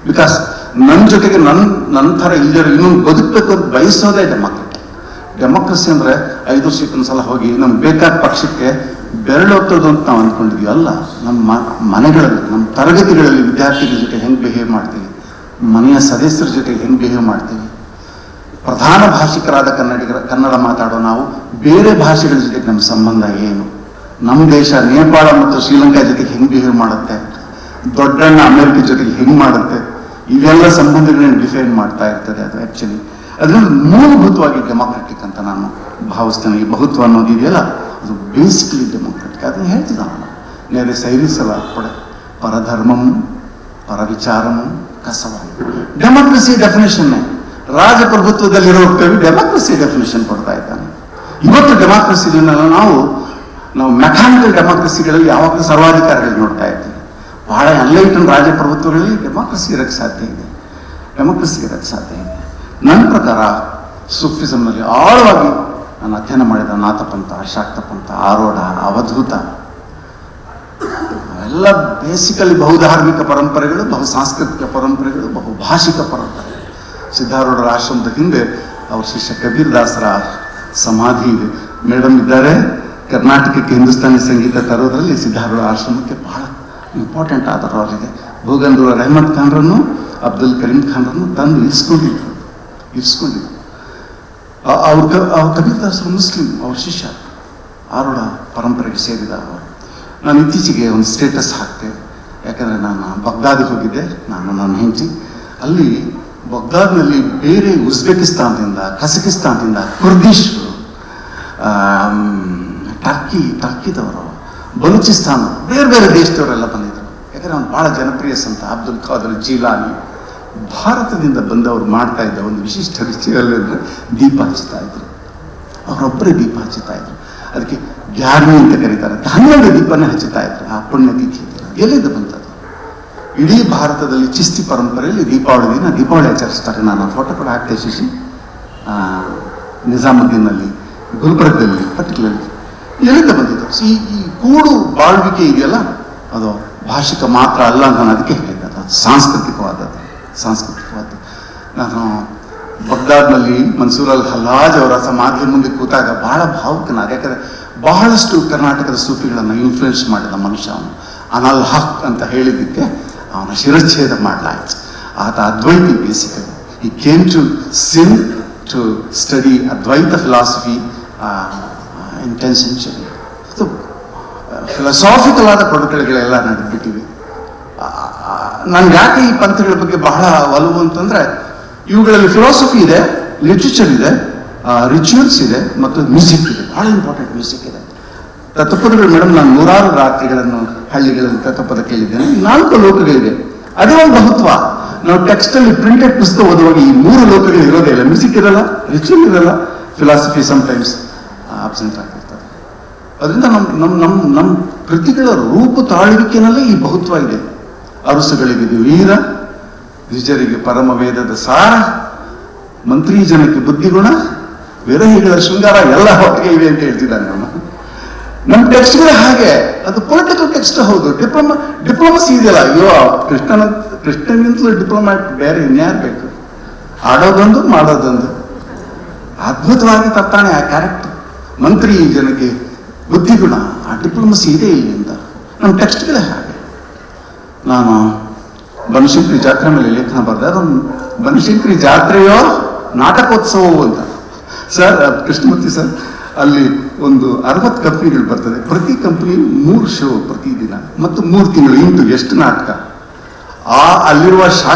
Because ನನ್ನ ಜೊತೆಗೆ ನನ್ನ ಥರ ಇಲ್ಲರೂ ಇನ್ನೊಂದು ಬದುಕಬೇಕು ಅಂತ ಬಯಸೋದೇ ಡೆಮೋಕ್ರಸಿ ಅಂದರೆ 5 ವರ್ಷಕ್ಕೊಂದ್ಸಲ ಹೋಗಿ ನಮ್ಗೆ ಬೇಕಾದ ಪಕ್ಷಕ್ಕೆ ಬೆರಳೊತ್ತೋದು ಅಂತ ನಾವು ಅಂದ್ಕೊಂಡಿದ್ವಿ. ಅಲ್ಲ, ನಮ್ಮ ಮನೆಗಳಲ್ಲಿ, ನಮ್ಮ ತರಗತಿಗಳಲ್ಲಿ ವಿದ್ಯಾರ್ಥಿಗಳ ಜೊತೆ ಹೆಂಗೆ ಬಿಹೇವ್ ಮಾಡ್ತೀವಿ, ಮನೆಯ ಸದಸ್ಯರ ಜೊತೆ ಹೆಂಗೆ ಬಿಹೇವ್ ಮಾಡ್ತೀವಿ, ಪ್ರಧಾನ ಭಾಷಿಕರಾದ ಕನ್ನಡ ಮಾತಾಡೋ ನಾವು ಬೇರೆ ಭಾಷೆಗಳ ಜೊತೆಗೆ ನಮ್ಮ ಸಂಬಂಧ ಏನು, ನಮ್ಮ ದೇಶ ನೇಪಾಳ ಮತ್ತು ಶ್ರೀಲಂಕಾ ಜೊತೆಗೆ ಹೆಂಗೆ ಬಿಹೇವ್ ಮಾಡುತ್ತೆ, ದೊಡ್ಡಣ್ಣ ಅಮೆರಿಕ ಜೊತೆಗೆ ಹೆಂಗೆ ಮಾಡುತ್ತೆ, ಇವೆಲ್ಲ ಸಂಬಂಧಗಳನ್ನ ಡಿಫೈನ್ ಮಾಡ್ತಾ ಇರ್ತದೆ. ಅದು ಆ್ಯಕ್ಚುಲಿ ಅದರಿಂದ ಮೂಲಭೂತವಾಗಿ ಡೆಮಾಕ್ರೆಟಿಕ್ ಅಂತ ನಾನು ಭಾವಿಸ್ತೇನೆ. ಈ ಬಹುತ್ವ ಅನ್ನೋದು ಇದೆಯಲ್ಲ, ಅದು ಬೇಸಿಕಲಿ ಡೆಮಾಕ್ರೆಟಿಕ್. ಅದನ್ನು ಹೇಳ್ತಿದ್ದ ನಾನು ನೇರೆ ಸೈರಿಸಲ ಪಡೆ ಪರಧರ್ಮಂ ಪರವಿಚಾರಂ ಕಸವ. ಡೆಮಾಕ್ರಸಿ ಡೆಫಿನೇಷನ್ನೇ ರಾಜಪ್ರಭುತ್ವದಲ್ಲಿರೋ ಕವಿ ಡೆಮಾಕ್ರಸಿ ಡೆಫಿನೇಷನ್ ಕೊಡ್ತಾ ಇದ್ದಾನೆ. ಇವತ್ತು ಡೆಮಾಕ್ರಸಿಗಳನ್ನೆಲ್ಲ ನಾವು ಮೆಕ್ಯಾನಿಕಲ್ ಡೆಮಾಕ್ರಸಿಗಳಲ್ಲಿ ಯಾವಾಗಲೂ ಸರ್ವಾಧಿಕಾರಿಗಳು ನೋಡ್ತಾ ಇದ್ದೀವಿ. ಬಹಳ ಎನ್ಲೈಟನ್ ರಾಜಪ್ರಭುತ್ವಗಳಲ್ಲಿ ಡೆಮಾಕ್ರಸಿ ಇರೋಕ್ಕೆ ಸಾಧ್ಯ ಇದೆ, ಡೆಮಾಕ್ರಸಿ ಇರೋಕ್ಕೆ ಸಾಧ್ಯ ಇದೆ. ನನ್ನ ಪ್ರಕಾರ ಸೂಫಿಸಮ್ನಲ್ಲಿ ಆಳವಾಗಿ ನಾನು ಅಧ್ಯಯನ ಮಾಡಿದ ನಾಥಪಂಥ, ಶಾಕ್ತಪಂಥ, ಆರೋಢ, ಅವಧೂತ ಎಲ್ಲ ಬೇಸಿಕಲಿ ಬಹುಧಾರ್ಮಿಕ ಪರಂಪರೆಗಳು, ಬಹು ಸಾಂಸ್ಕೃತಿಕ ಪರಂಪರೆಗಳು, ಬಹುಭಾಷಿಕ ಪರಂಪರೆಗಳು. ಸಿದ್ಧಾರೂಢರ ಆಶ್ರಮದ ಹಿಂದೆ ಅವ್ರ ಶಿಷ್ಯ ಕಬೀರ್ ದಾಸರ ಸಮಾಧಿ ಇದೆ. ಮೇಡಮ್ ಇದ್ದಾರೆ. ಕರ್ನಾಟಕಕ್ಕೆ ಹಿಂದೂಸ್ತಾನಿ ಸಂಗೀತ ತರೋದ್ರಲ್ಲಿ ಸಿದ್ಧಾರೂಢ ಆಶ್ರಮಕ್ಕೆ ಬಹಳ ಇಂಪಾರ್ಟೆಂಟ್ ಆದ ರೋಲ್ ಇದೆ. ಭೂಗಂಧೂರ ರೆಹಮತ್ ಖಾನ್ರನ್ನು, ಅಬ್ದುಲ್ ಕರೀಂ ಖಾನ್ರನ್ನು ತಂದು ಇರಿಸ್ಕೊಂಡಿದ್ರು. ಅವ್ರ ಕಬೀರ್ ದಾಸರು ಮುಸ್ಲಿಂ, ಅವ್ರ ಶಿಷ್ಯ ಆರೋಢ ಪರಂಪರೆಗೆ ಸೇರಿದ ಅವರು. ನಾನು ಇತ್ತೀಚೆಗೆ ಒಂದು ಸ್ಟೇಟಸ್ ಹಾಕ್ತೆ, ಯಾಕಂದರೆ ನಾನು ಬಗ್ದಾದಿಗೆ ಹೋಗಿದ್ದೆ, ನಾನು ನನ್ನ ಹೆಂಡತಿ. ಅಲ್ಲಿ ಬಗ್ದಾದ್ನಲ್ಲಿ ಬೇರೆ ಉಜ್ಬೇಕಿಸ್ತಾನದಿಂದ, ಕಜಕಿಸ್ತಾನದಿಂದ, ಕುರ್ದಿಶ್ರು, ಟರ್ಕಿದವರು, ಬಲೂಚಿಸ್ತಾನ, ಬೇರೆ ಬೇರೆ ದೇಶದವರೆಲ್ಲ ಬಂದಿದ್ದರು. ಯಾಕಂದರೆ ಅವ್ನು ಭಾಳ ಜನಪ್ರಿಯ ಸಂತ ಅಬ್ದುಲ್ ಖಾದರ್ ಜೀಲಾನಿ. ಭಾರತದಿಂದ ಬಂದವರು ಮಾಡ್ತಾ ಇದ್ದ ಒಂದು ವಿಶಿಷ್ಟ ರುಚಿಯಲ್ಲಿ ಅಂದರೆ ದೀಪ ಹಚ್ಚುತ್ತಾ ಇದ್ರು. ಅವರೊಬ್ಬರೇ ದೀಪ ಹಚ್ಚುತ್ತಾ ಇದ್ರು. ಅದಕ್ಕೆ ಗ್ಯಾರ್ಮಿ ಅಂತ ಕರೀತಾರೆ. 12 ದೀಪನೇ ಹಚ್ಚುತ್ತಾ ಇದ್ರು. ಆ ಪುಣ್ಯತಿಥಿ ಎಲ್ಲಿಂದ ಬಂತದ್ದು? ಇಡೀ ಭಾರತದಲ್ಲಿ ಚಿಸ್ತಿ ಪರಂಪರೆಯಲ್ಲಿ ದೀಪಾವಳಿ ದಿನ ದೀಪಾವಳಿ ಆಚರಿಸ್ತಾರೆ. ನಾನು ಫೋಟೋ ಕೂಡ ಹಾಕ್ತೆ ಶಿಶಿ. ನಿಜಾಮುದ್ದೀನಲ್ಲಿ, ಗುಲ್ಬರ್ಗದಲ್ಲಿ ಪರ್ಟಿಕ್ಯುಲರ್ಲಿ ಎಲ್ಲಿಂದ ಬಂದಿದ್ದು? ಈ ಕೂಡು ಬಾಳ್ವಿಕೆ ಇದೆಯಲ್ಲ, ಅದು ಭಾಷಿಕ ಮಾತ್ರ ಅಲ್ಲ ಅಂತ ನಾನು ಅದಕ್ಕೆ ಹೇಳಿದ್ದೆ. ಅದು ಸಾಂಸ್ಕೃತಿಕವಾದದ್ದು. ನಾನು ಬಗ್ದಾದ್ನಲ್ಲಿ ಮನ್ಸೂರ್ ಅಲ್ ಹಲ್ಲಾಜ್ ಅವರ ಸಮಾಧಿ ಮುಂದೆ ಕೂತಾಗ ಬಹಳ ಭಾವುಕನಾದ. ಯಾಕಂದರೆ ಬಹಳಷ್ಟು ಕರ್ನಾಟಕದ ಸೂಫಿಗಳನ್ನು ಇನ್ಫ್ಲುಯೆನ್ಸ್ ಮಾಡಿದ ಮನುಷ್ಯ ಅವನು. ಅನಲ್ ಹಕ್ ಅಂತ ಹೇಳಿದ್ದಕ್ಕೆ ಅವನ ಶಿರಚ್ಛೇದ ಮಾಡಲಾಯಿತು. ಆತ ಅದ್ವೈತಿ basically. He came to Sindh to study Advaita philosophy in 10th century. So philosophical ಆದ ಕೊಡುಗೆಗಳೆಲ್ಲ ನಡೆದ್ಬಿಟ್ಟಿವೆ. ನನ್ಗೆ ಯಾಕೆ ಈ ಪಂಥಗಳ ಬಗ್ಗೆ ಬಹಳ ಒಲವು ಅಂತಂದರೆ, ಇವುಗಳಲ್ಲಿ ಫಿಲಾಸಫಿ ಇದೆ, ಲಿಟ್ರೇಚರ್ ಇದೆ, ರಿಚುವಲ್ಸ್ ಇದೆ, ಮತ್ತು ಮ್ಯೂಸಿಕ್ ಇದೆ. ಬಹಳ ಇಂಪಾರ್ಟೆಂಟ್ ಮ್ಯೂಸಿಕ್ ಇದೆ. ತತ್ವಪದಗಳು ಮೇಡಮ್, ನಾನು 100 ರಾತ್ರಿಗಳನ್ನು ಹಳ್ಳಿಗಳಲ್ಲಿ ತತ್ವಪದ ಕೇಳಿದ್ದೇನೆ. 4 ಲೋಕಗಳಿವೆ. ಅದೇ ಒಂದು ಬಹುತ್ವ. ನಾವು ಟೆಕ್ಸ್ಟಲ್ಲಿ ಪ್ರಿಂಟೆಡ್ ಪುಸ್ತಕ ಓದುವಾಗ ಈ 3 ಲೋಕಗಳು ಇರೋದೇ ಇಲ್ಲ. ಮ್ಯೂಸಿಕ್ ಇರಲ್ಲ, ರಿಚುವಲ್ ಇರಲ್ಲ, ಫಿಲಾಸಫಿ ಸಮ್ಟೈಮ್ಸ್ ಆಬ್ಸೆಂಟ್ ಆಗಿರ್ತದೆ. ಅದರಿಂದ ನಮ್ಮ ಕೃತಿಗಳ ರೂಪು ತಾಳುವಿಕೆಯಲ್ಲೇ ಈ ಬಹುತ್ವ ಇದೆ. ಅರಸುಗಳಿಗೆ ವೀರ, ದ್ವಿಜರಿಗೆ ಪರಮ ವೇದದ ಸಾರ, ಮಂತ್ರಿ ಜನಕ್ಕೆ ಬುದ್ಧಿಗುಣ, ವಿರಹಿಗಳ ಶೃಂಗಾರ ಎಲ್ಲ ಹೊತ್ತಿಗೆ ಇವೆ ಅಂತ ಹೇಳ್ತಿದ್ದಾನೆ ಅವನು. ನಮ್ಮ ಟೆಕ್ಸ್ಟ್ಗಳೇ ಹಾಗೆ. ಅದು ಪೊಲಿಟಿಕಲ್ ಟೆಕ್ಸ್ಟ್ ಹೌದು. ಡಿಪ್ಲೊಮಸಿ ಇದೆಯಲ್ಲ, ಅಯ್ಯೋ ಕೃಷ್ಣನಿಂತಲೂ ಡಿಪ್ಲೊಮ್ಯಾಟ್ ಬೇರೆ ಇನ್ಯಾರು ಬೇಕು? ಆಡೋದೊಂದು ಮಾಡೋದೊಂದು. ಅದ್ಭುತವಾಗಿ ತರ್ತಾನೆ ಆ ಕ್ಯಾರೆಕ್ಟರ್. ಮಂತ್ರಿ ಜನಕ್ಕೆ ಬುದ್ಧಿಗುಣ, ಆ ಡಿಪ್ಲೊಮಸಿ ಇದೆ ಇಲ್ಲಿಂದ. ನಮ್ಮ ಟೆಕ್ಸ್ಟ್ಗಳೇ ಹಾಗೆ. ನಾನು ಬನಶಂಕರಿ ಜಾತ್ರೆ ಮೇಲೆ ಲೇಖನ ಬರೆದೆ. ಅದೊಂದು ಬನಶಂಕರಿ ಜಾತ್ರೆಯೋ ನಾಟಕೋತ್ಸವವೋ ಅಂತ. ಸರ್ ಕೃಷ್ಣಮೂರ್ತಿ ಸರ್, ಅಲ್ಲಿ ಒಂದು 60 ಕಂಪ್ನಿಗಳು ಬರ್ತದೆ. ಪ್ರತಿ ಕಂಪ್ನಿ 3 ಶೋ ಪ್ರತಿದಿನ ಮತ್ತು 3 ತಿಂಗಳು ಇಂಟು ಎಷ್ಟು ನಾಟಕ. ಅಲ್ಲಿರುವ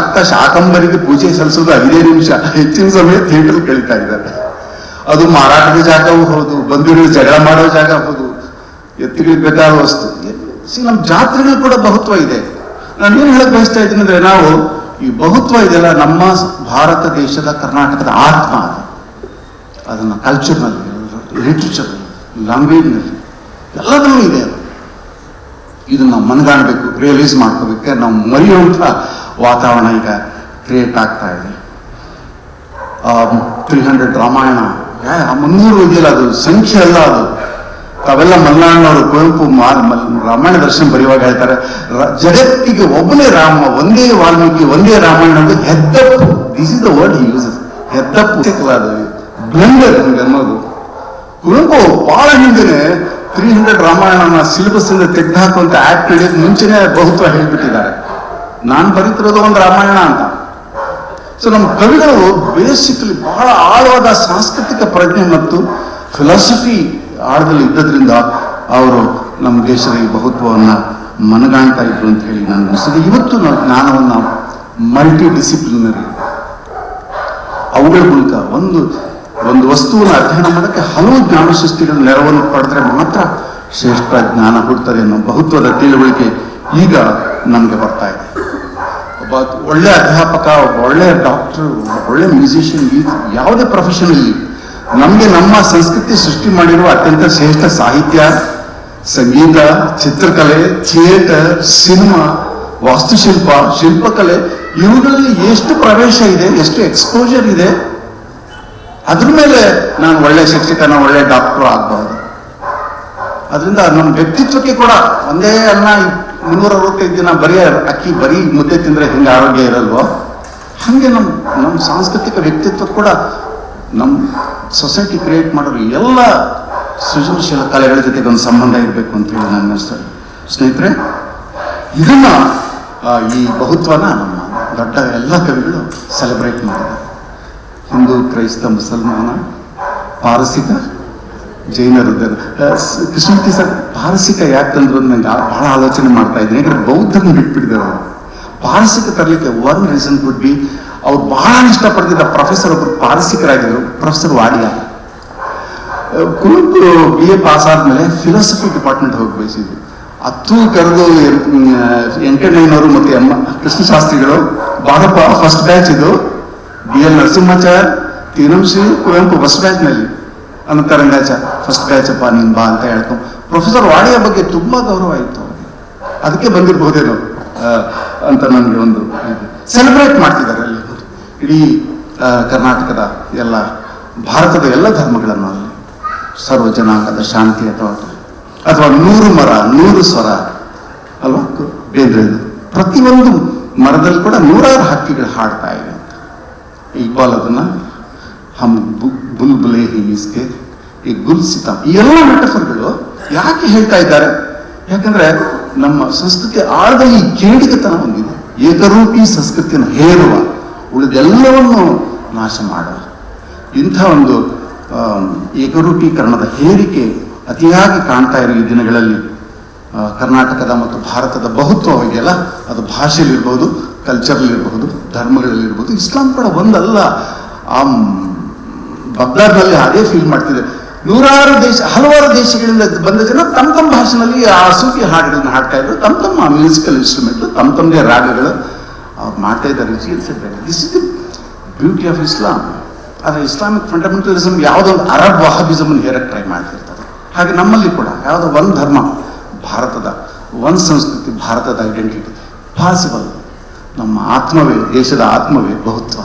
ಶಾಕಂಬರಿಗೆ ಪೂಜೆ ಸಲ್ಲಿಸೋದು 5 ನಿಮಿಷ. ಹೆಚ್ಚಿನ ಸಮಯ ಥಿಯೇಟರ್ ಕಳೀತಾ ಇದ್ದಾರೆ. ಅದು ಮಾರಾಟದ ಜಾಗವೂ ಹೌದು, ಬಂಧುಗಳು ಜಗಳ ಮಾಡೋ ಜಾಗ ಹೌದು, ಎತ್ತುಗಳಿಗೆ ಬೇಕಾದ ವಸ್ತು. ನಮ್ಮ ಜಾತ್ರೆಗಳು ಕೂಡ ಬಹುತ್ವ ಇದೆ. ನಾನು ಏನು ಹೇಳಕ್ ಬಯಸ್ತಾ ಇದ್ದೀನಿ ಅಂದರೆ, ನಾವು ಈ ಬಹುತ್ವ ಇದೆಲ್ಲ ನಮ್ಮ ಭಾರತ ದೇಶದ, ಕರ್ನಾಟಕದ ಆತ್ಮ. ಅದನ್ನು ಕಲ್ಚರ್ನಲ್ಲಿ, ಲಿಟ್ರೇಚರ್ನಲ್ಲಿ, ಲ್ಯಾಂಗ್ವೇಜ್ನಲ್ಲಿ ಎಲ್ಲದರಲ್ಲೂ ಇದೆ. ಅದು ಇದನ್ನು ನಾವು ಮನಗಾಣಬೇಕು, ರಿಯಲೈಸ್ ಮಾಡ್ಕೋಬೇಕು. ನಾವು ಮರೆಯುವಂಥ ವಾತಾವರಣ ಈಗ ಕ್ರಿಯೇಟ್ ಆಗ್ತಾ ಇದೆ. 300 ರಾಮಾಯಣ, 300 ಇದೆಯಲ್ಲ, ಅದು ಸಂಖ್ಯೆ ಅಲ್ಲ. ಅದು ತಾವೆಲ್ಲ ಮಲ್ನಾಡಿನವರು ಕುವೆಂಪು ರಾಮಾಯಣ ದರ್ಶನ ಬರೆಯುವಾಗ ಹೇಳ್ತಾರೆ, ಜಗತ್ತಿಗೆ ಒಬ್ಬನೇ ರಾಮ, ಒಂದೇ ವಾಲ್ಮೀಕಿ, ಒಂದೇ ರಾಮಾಯಣ ಅಂದ್ರೆ ಹೆದ್ದಪ್ಪು. This is the word he uses. ಹೆದ್ದಪ್ಪು ಅದು ಬ್ಲೆಂಡರ್ ಅನ್ನೋದು. ಕುವೆಂಪು ಬಹಳ ಹಿಂದೆನೆ 300 ರಾಮಾಯಣನ ಸಿಲೆಬಸ್ ಇಂದ ತೆಗೆದುಹಾಕುವಂತ ಆಕ್ಟ್ ನಡೆಯೋದು ಮುಂಚೆನೆ ಬಹುತ್ವ ಹೇಳ್ಬಿಟ್ಟಿದ್ದಾರೆ. ನಾನು ಬರೀತಿರೋದು ಒಂದು ರಾಮಾಯಣ ಅಂತ. ಸೊ ನಮ್ಮ ಕವಿಗಳು ಬೇಸಿಕಲಿ ಬಹಳ ಆಳವಾದ ಸಾಂಸ್ಕೃತಿಕ ಪ್ರಜ್ಞೆ ಮತ್ತು ಫಿಲಾಸಫಿ ಆಳದಲ್ಲಿ ಇದ್ದದ್ರಿಂದ ಅವರು ನಮ್ಮ ದೇಶದ ಈ ಬಹುತ್ವವನ್ನು ಮನಗಾಣ್ತಾ ಇದ್ರು ಅಂತ ಹೇಳಿ ನಾನು ಅನಿಸ್ತದೆ. ಇವತ್ತು ನಾವು ಜ್ಞಾನವನ್ನು ಮಲ್ಟಿ ಡಿಸಿಪ್ಲಿನರಿ ಅವುಗಳ ಮೂಲಕ ಒಂದು ವಸ್ತುವನ್ನು ಅಧ್ಯಯನ ಮಾಡೋಕ್ಕೆ ಹಲವು ಜ್ಞಾನ ಸೃಷ್ಟಿಗಳ ನೆರವನ್ನು ಪಡೆದ್ರೆ ಮಾತ್ರ ಶ್ರೇಷ್ಠ ಜ್ಞಾನ ಹುಡ್ತದೆ ಅನ್ನೋ ಬಹುತ್ವದ ತಿಳುವಳಿಕೆ ಈಗ ನಮಗೆ ಬರ್ತಾ ಇದೆ. ಒಬ್ಬ ಒಳ್ಳೆ ಅಧ್ಯಾಪಕ, ಒಬ್ಬ ಒಳ್ಳೆ ಡಾಕ್ಟರ್, ಒಳ್ಳೆ ಮ್ಯೂಸಿಷಿಯನ್, ಯಾವುದೇ ಪ್ರೊಫೆಷನ್ ಇಲ್ಲಿ ನಮಗೆ ನಮ್ಮ ಸಂಸ್ಕೃತಿ ಸೃಷ್ಟಿ ಮಾಡಿರುವ ಅತ್ಯಂತ ಶ್ರೇಷ್ಠ ಸಾಹಿತ್ಯ, ಸಂಗೀತ, ಚಿತ್ರಕಲೆ, ಥಿಯೇಟರ್, ಸಿನಿಮಾ, ವಾಸ್ತುಶಿಲ್ಪ, ಶಿಲ್ಪಕಲೆ ಇವುಗಳಲ್ಲಿ ಎಷ್ಟು ಪ್ರವೇಶ ಇದೆ, ಎಷ್ಟು ಎಕ್ಸ್ಪೋಜರ್ ಇದೆ, ಅದ್ರ ಮೇಲೆ ನಾನು ಒಳ್ಳೆ ಶಿಕ್ಷಕನ, ಒಳ್ಳೆ ಡಾಕ್ಟರ್ ಆಗ್ಬಹುದು. ಅದರಿಂದ ನಮ್ಮ ವ್ಯಕ್ತಿತ್ವಕ್ಕೆ ಕೂಡ ಒಂದೇ ಅನ್ನ 365 ದಿನ ಬರೀ ಅಕ್ಕಿ ಬರೀ ಮುದ್ದೆ ತಿಂದರೆ ಹೆಂಗೆ ಆರೋಗ್ಯ ಇರಲ್ವೋ ಹಾಗೆ ನಮ್ಮ ಸಾಂಸ್ಕೃತಿಕ ವ್ಯಕ್ತಿತ್ವ ಕೂಡ ನಮ್ಮ ಸೊಸೈಟಿ ಕ್ರಿಯೇಟ್ ಮಾಡೋರು ಎಲ್ಲ ಸೃಜನಶೀಲ ಕಲೆಗಳ ಜೊತೆಗೆ ಒಂದು ಸಂಬಂಧ ಇರಬೇಕು ಅಂತ ಹೇಳಿ ನಾನು ಅನ್ನಿಸ್ತೇನೆ. ಸ್ನೇಹಿತರೆ, ಇದನ್ನ ಈ ಬಹುತ್ವನ ನಮ್ಮ ದೊಡ್ಡ ಎಲ್ಲ ಕವಿಗಳು ಸೆಲೆಬ್ರೇಟ್ ಮಾಡಿದ್ದಾರೆ. ಹಿಂದೂ, ಕ್ರೈಸ್ತ, ಮುಸಲ್ಮಾನ, ಪಾರಸಿಕ, ಜೈನರು. ಕೃಷ್ಣಮೂರ್ತಿ ಸರ್ ಪಾರಸಿಕ ಯಾಕಂದ್ರೆ ನಂಗೆ ಬಹಳ ಆಲೋಚನೆ ಮಾಡ್ತಾ ಇದ್ದೀನಿ. ಯಾಕಂದ್ರೆ ಬೌದ್ಧರನ್ನು ಬಿಟ್ಬಿಟ್ಟಿದ್ದಾರೆ ಅವರು. ಪಾರಸಿಕ ತರಲಿಕ್ಕೆ ಒನ್ ರೀಸನ್ ಕುಡ್ ಬಿ ಅವ್ರು ಬಹಳ ಇಷ್ಟಪಡ್ತಿದ್ದ ಪ್ರೊಫೆಸರ್ ಒಬ್ಬರು ಪಾರಸಿಕರಾಗಿದ್ದರು, professor Wadia. Kuvempu BA pass ಆದ್ಮೇಲೆ ಫಿಲಾಸಫಿ ಡಿಪಾರ್ಟ್ಮೆಂಟ್ ಹೋಗಿ ಬಯಸಿದ್ರು. ಹತ್ತು ಕರೆದು ವೆಂಕಣ್ಣಯ್ಯನವರು ಮತ್ತು ಕೃಷ್ಣಶಾಸ್ತ್ರಿಗಳು ಬಾರಪ್ಪ ಫಸ್ಟ್ ಬ್ಯಾಚ್ ಇದು, BL ನರಸಿಂಹಾಚಾರ್, ತೀನಂಶ್ರೀ, ಕುವೆಂಪು ಫಸ್ಟ್ ಬ್ಯಾಚ್ನಲ್ಲಿ, ಅನಂತರಂಗಾಚಾರ್ ಫಸ್ಟ್ ಬ್ಯಾಚ್ ಅಪ್ಪ ನೀನ್ ಬಾ ಅಂತ ಹೇಳ್ಕೊಂಡು ಪ್ರೊಫೆಸರ್ ವಾಡಿಯ ಬಗ್ಗೆ ತುಂಬಾ ಗೌರವ ಆಯಿತು. ಅದಕ್ಕೆ ಬಂದಿರಬಹುದೇನೋ ಅಂತ ನನಗೆ ಒಂದು ಸೆಲೆಬ್ರೇಟ್ ಮಾಡ್ತಿದ್ದಾರೆ ಅಲ್ಲಿ ಇಡೀ ಕರ್ನಾಟಕದ ಎಲ್ಲ, ಭಾರತದ ಎಲ್ಲ ಧರ್ಮಗಳನ್ನು ಅಲ್ಲಿ ಸರ್ವ ಜನಾಂಗದ ಶಾಂತಿ ಅಥವಾ 100 ಮರ 100 ಸ್ವರ ಅಲ್ವಾ ಬೇಂದ್ರೆದು. ಪ್ರತಿಯೊಂದು ಮರದಲ್ಲಿ ಕೂಡ 100 ಹಕ್ಕಿಗಳು ಹಾಡ್ತಾ ಇದೆ ಅಂತ. ಇಕ್ಬಾಲ್ ಅದನ್ನ ಹಮ್ ಬುಲ್ಬುಲೆ ಹೀಸ್ಗೆ ಈ ಗುಲ್ಸಿತ, ಈ ಎಲ್ಲ ಮೆಟಫರ್ಗಳು ಯಾಕೆ ಹೇಳ್ತಾ ಇದ್ದಾರೆ? ಯಾಕಂದ್ರೆ ನಮ್ಮ ಸಂಸ್ಕೃತಿ ಆಳದಲ್ಲಿ ಕೇಡಿಗೆತನ ಹೊಂದಿದೆ. ಏಕರೂಪಿ ಸಂಸ್ಕೃತಿಯನ್ನು ಹೇರುವ, ಉಳಿದೆಲ್ಲವನ್ನು ನಾಶ ಮಾಡುವ ಇಂಥ ಒಂದು ಏಕರೂಪೀಕರಣದ ಹೇರಿಕೆ ಅತಿಯಾಗಿ ಕಾಣ್ತಾ ಇರೋ ಈ ದಿನಗಳಲ್ಲಿ ಕರ್ನಾಟಕದ ಮತ್ತು ಭಾರತದ ಬಹುತ್ವ ಹೋಗಿಯಲ್ಲ, ಅದು ಭಾಷೆಯಲ್ಲಿರ್ಬೋದು, ಕಲ್ಚರಲ್ಲಿರ್ಬಹುದು, ಧರ್ಮಗಳಲ್ಲಿರ್ಬೋದು. ಇಸ್ಲಾಂ ಕೂಡ ಒಂದಲ್ಲ. ಆ ಬಗ್ದಾದ್ನಲ್ಲಿ ಅದೇ ಫೀಲ್ ಮಾಡ್ತಿದೆ. ಹಲವಾರು ದೇಶಗಳಿಂದ ಬಂದ ಜನ ತಮ್ಮ ಭಾಷೆನಲ್ಲಿ ಆ ಸೂಫಿ ಹಾಡುಗಳನ್ನ ಹಾಡ್ತಾ ಇದ್ರು, ತಮ್ಮ ಮ್ಯೂಸಿಕಲ್ ಇನ್ಸ್ಟ್ರೂಮೆಂಟ್, ತಮ್ಮದೇ ರಾಗಗಳು ಅವ್ರು ಮಾಡ್ತಾ ಇದ್ದಾರೆ. This is the beauty of ಇಸ್ಲಾಂ. ಆದರೆ ಇಸ್ಲಾಮಿಕ್ ಫಂಡಮೆಂಟಲಿಸಮ್ ಯಾವುದೊಂದು ಅರಬ್ ವಹಾಬಿಸಮ್ ಹೇರಕ್ಕೆ ಟ್ರೈ ಮಾಡ್ತಿರ್ತಾರೆ. ಹಾಗೆ ನಮ್ಮಲ್ಲಿ ಕೂಡ ಯಾವುದೋ ಒಂದು ಧರ್ಮ, ಭಾರತದ ಒಂದು ಸಂಸ್ಕೃತಿ, ಭಾರತದ ಐಡೆಂಟಿಟಿ ಪಾಸಿಬಲ್. ನಮ್ಮ ಆತ್ಮವೇ, ದೇಶದ ಆತ್ಮವೇ ಬಹುತ್ವ,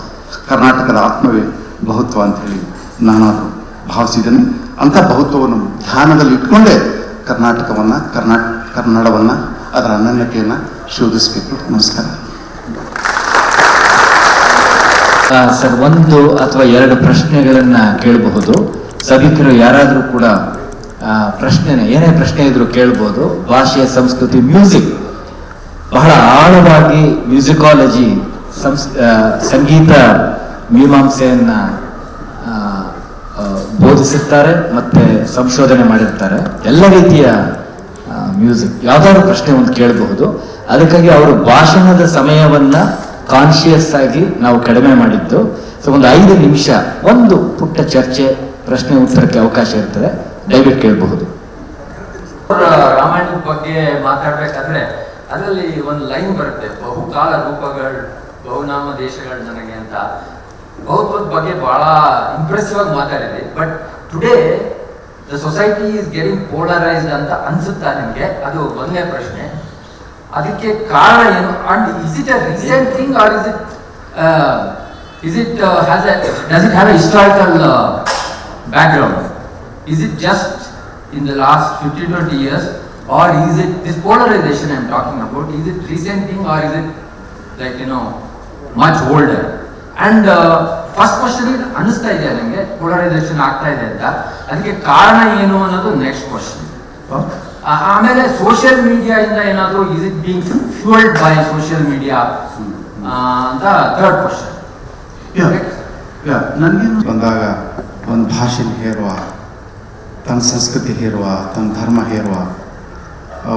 ಕರ್ನಾಟಕದ ಆತ್ಮವೇ ಬಹುತ್ವ ಅಂತ ಹೇಳಿ ನಾನಾದರೂ ಭಾವಿಸಿದ್ದೇನೆ. ಅಂಥ ಬಹುತ್ವವನ್ನು ಧ್ಯಾನದಲ್ಲಿ ಇಟ್ಕೊಂಡೇ ಕರ್ನಾಟಕವನ್ನು, ಕನ್ನಡವನ್ನು, ಅದರ ಅನನ್ಯತೆಯನ್ನು ಶೋಧಿಸಬೇಕು. ನಮಸ್ಕಾರ ಸರ್. 1 ಅಥವಾ 2 ಪ್ರಶ್ನೆಗಳನ್ನ ಕೇಳಬಹುದು. ಸಭಿಕರು ಯಾರಾದರೂ ಕೂಡ ಏನೇ ಪ್ರಶ್ನೆ ಇದ್ರು ಕೇಳ್ಬೋದು. ಭಾಷೆ, ಸಂಸ್ಕೃತಿ, ಮ್ಯೂಸಿಕ್, ಬಹಳ ಆಳವಾಗಿ ಮ್ಯೂಸಿಕಾಲಜಿ, ಸಂಗೀತ ಮೀಮಾಂಸೆಯನ್ನ ಬೋಧಿಸುತ್ತಾರೆ ಮತ್ತೆ ಸಂಶೋಧನೆ ಮಾಡಿರ್ತಾರೆ. ಎಲ್ಲ ರೀತಿಯ ಮ್ಯೂಸಿಕ್, ಯಾವ್ದಾದ್ರು ಪ್ರಶ್ನೆ ಒಂದು ಕೇಳಬಹುದು. ಅದಕ್ಕಾಗಿ ಅವರು ಭಾಷಣದ ಸಮಯವನ್ನ ಕಾನ್ಶಿಯಸ್ ಆಗಿ ನಾವು ಕಡಿಮೆ ಮಾಡಿದ್ದು. ಸೊ ಒಂದು 5 ನಿಮಿಷ ಒಂದು ಪುಟ್ಟ ಚರ್ಚೆ, ಪ್ರಶ್ನೆ ಉತ್ತರಕ್ಕೆ ಅವಕಾಶ ಇರ್ತದೆ. ದಯವಿಟ್ಟು ಕೇಳಬಹುದು. ರಾಮಾಯಣದ ಬಗ್ಗೆ ಮಾತಾಡ್ಬೇಕಾದ್ರೆ ಅದರಲ್ಲಿ ಒಂದು ಲೈನ್ ಬರುತ್ತೆ, ಬಹುಕಾಲ ರೂಪಗಳು ಬಹುನಾಮ ದೇಶಗಳು ನನಗೆ ಅಂತ. ಬಹುತ್ವದ ಬಗ್ಗೆ ಬಹಳ ಇಂಪ್ರೆಸಿವ್ ಆಗಿ ಮಾತಾಡಿದೆ. But today the society is getting polarised ಅಂತ ಅನ್ಸುತ್ತಾ ನಿಮಗೆ? ಅದು ಮೊದಲನೇ ಪ್ರಶ್ನೆ. ಅದಕ್ಕೆ ಕಾರಣ ಏನು? And is it a recent thing R is it does it have A historical background? Is it just in the last 15-20 years, or is it this polarization I'm talking about? Is it recent thing, or is it like much older? And first question is, ಅನಿಸ್ತಾ ಇದೆ ನನಗೆ polarisation ಆಗ್ತಾ ಇದೆ ಅಂತ. ಅದಕ್ಕೆ ಕಾರಣ ಏನು ಅನ್ನೋದು ನೆಕ್ಸ್ಟ್ ಕ್ವಶನ್. ಆಮೇಲೆ ಸೋಷಿಯಲ್ ಮೀಡಿಯಾ ಇಂದ ಏನಾದರೂ is it being fuelled by social media ಅಂತ ಥರ್ಡ್ ಕ್ವಶನ್. ನನಗೆ ಬಂದಾಗ ಒಂದು ಭಾಷೆನ ಹೇರುವ, ತನ್ನ ಸಂಸ್ಕೃತಿ ಹೇರುವ, ತನ್ನ ಧರ್ಮ ಹೇರುವ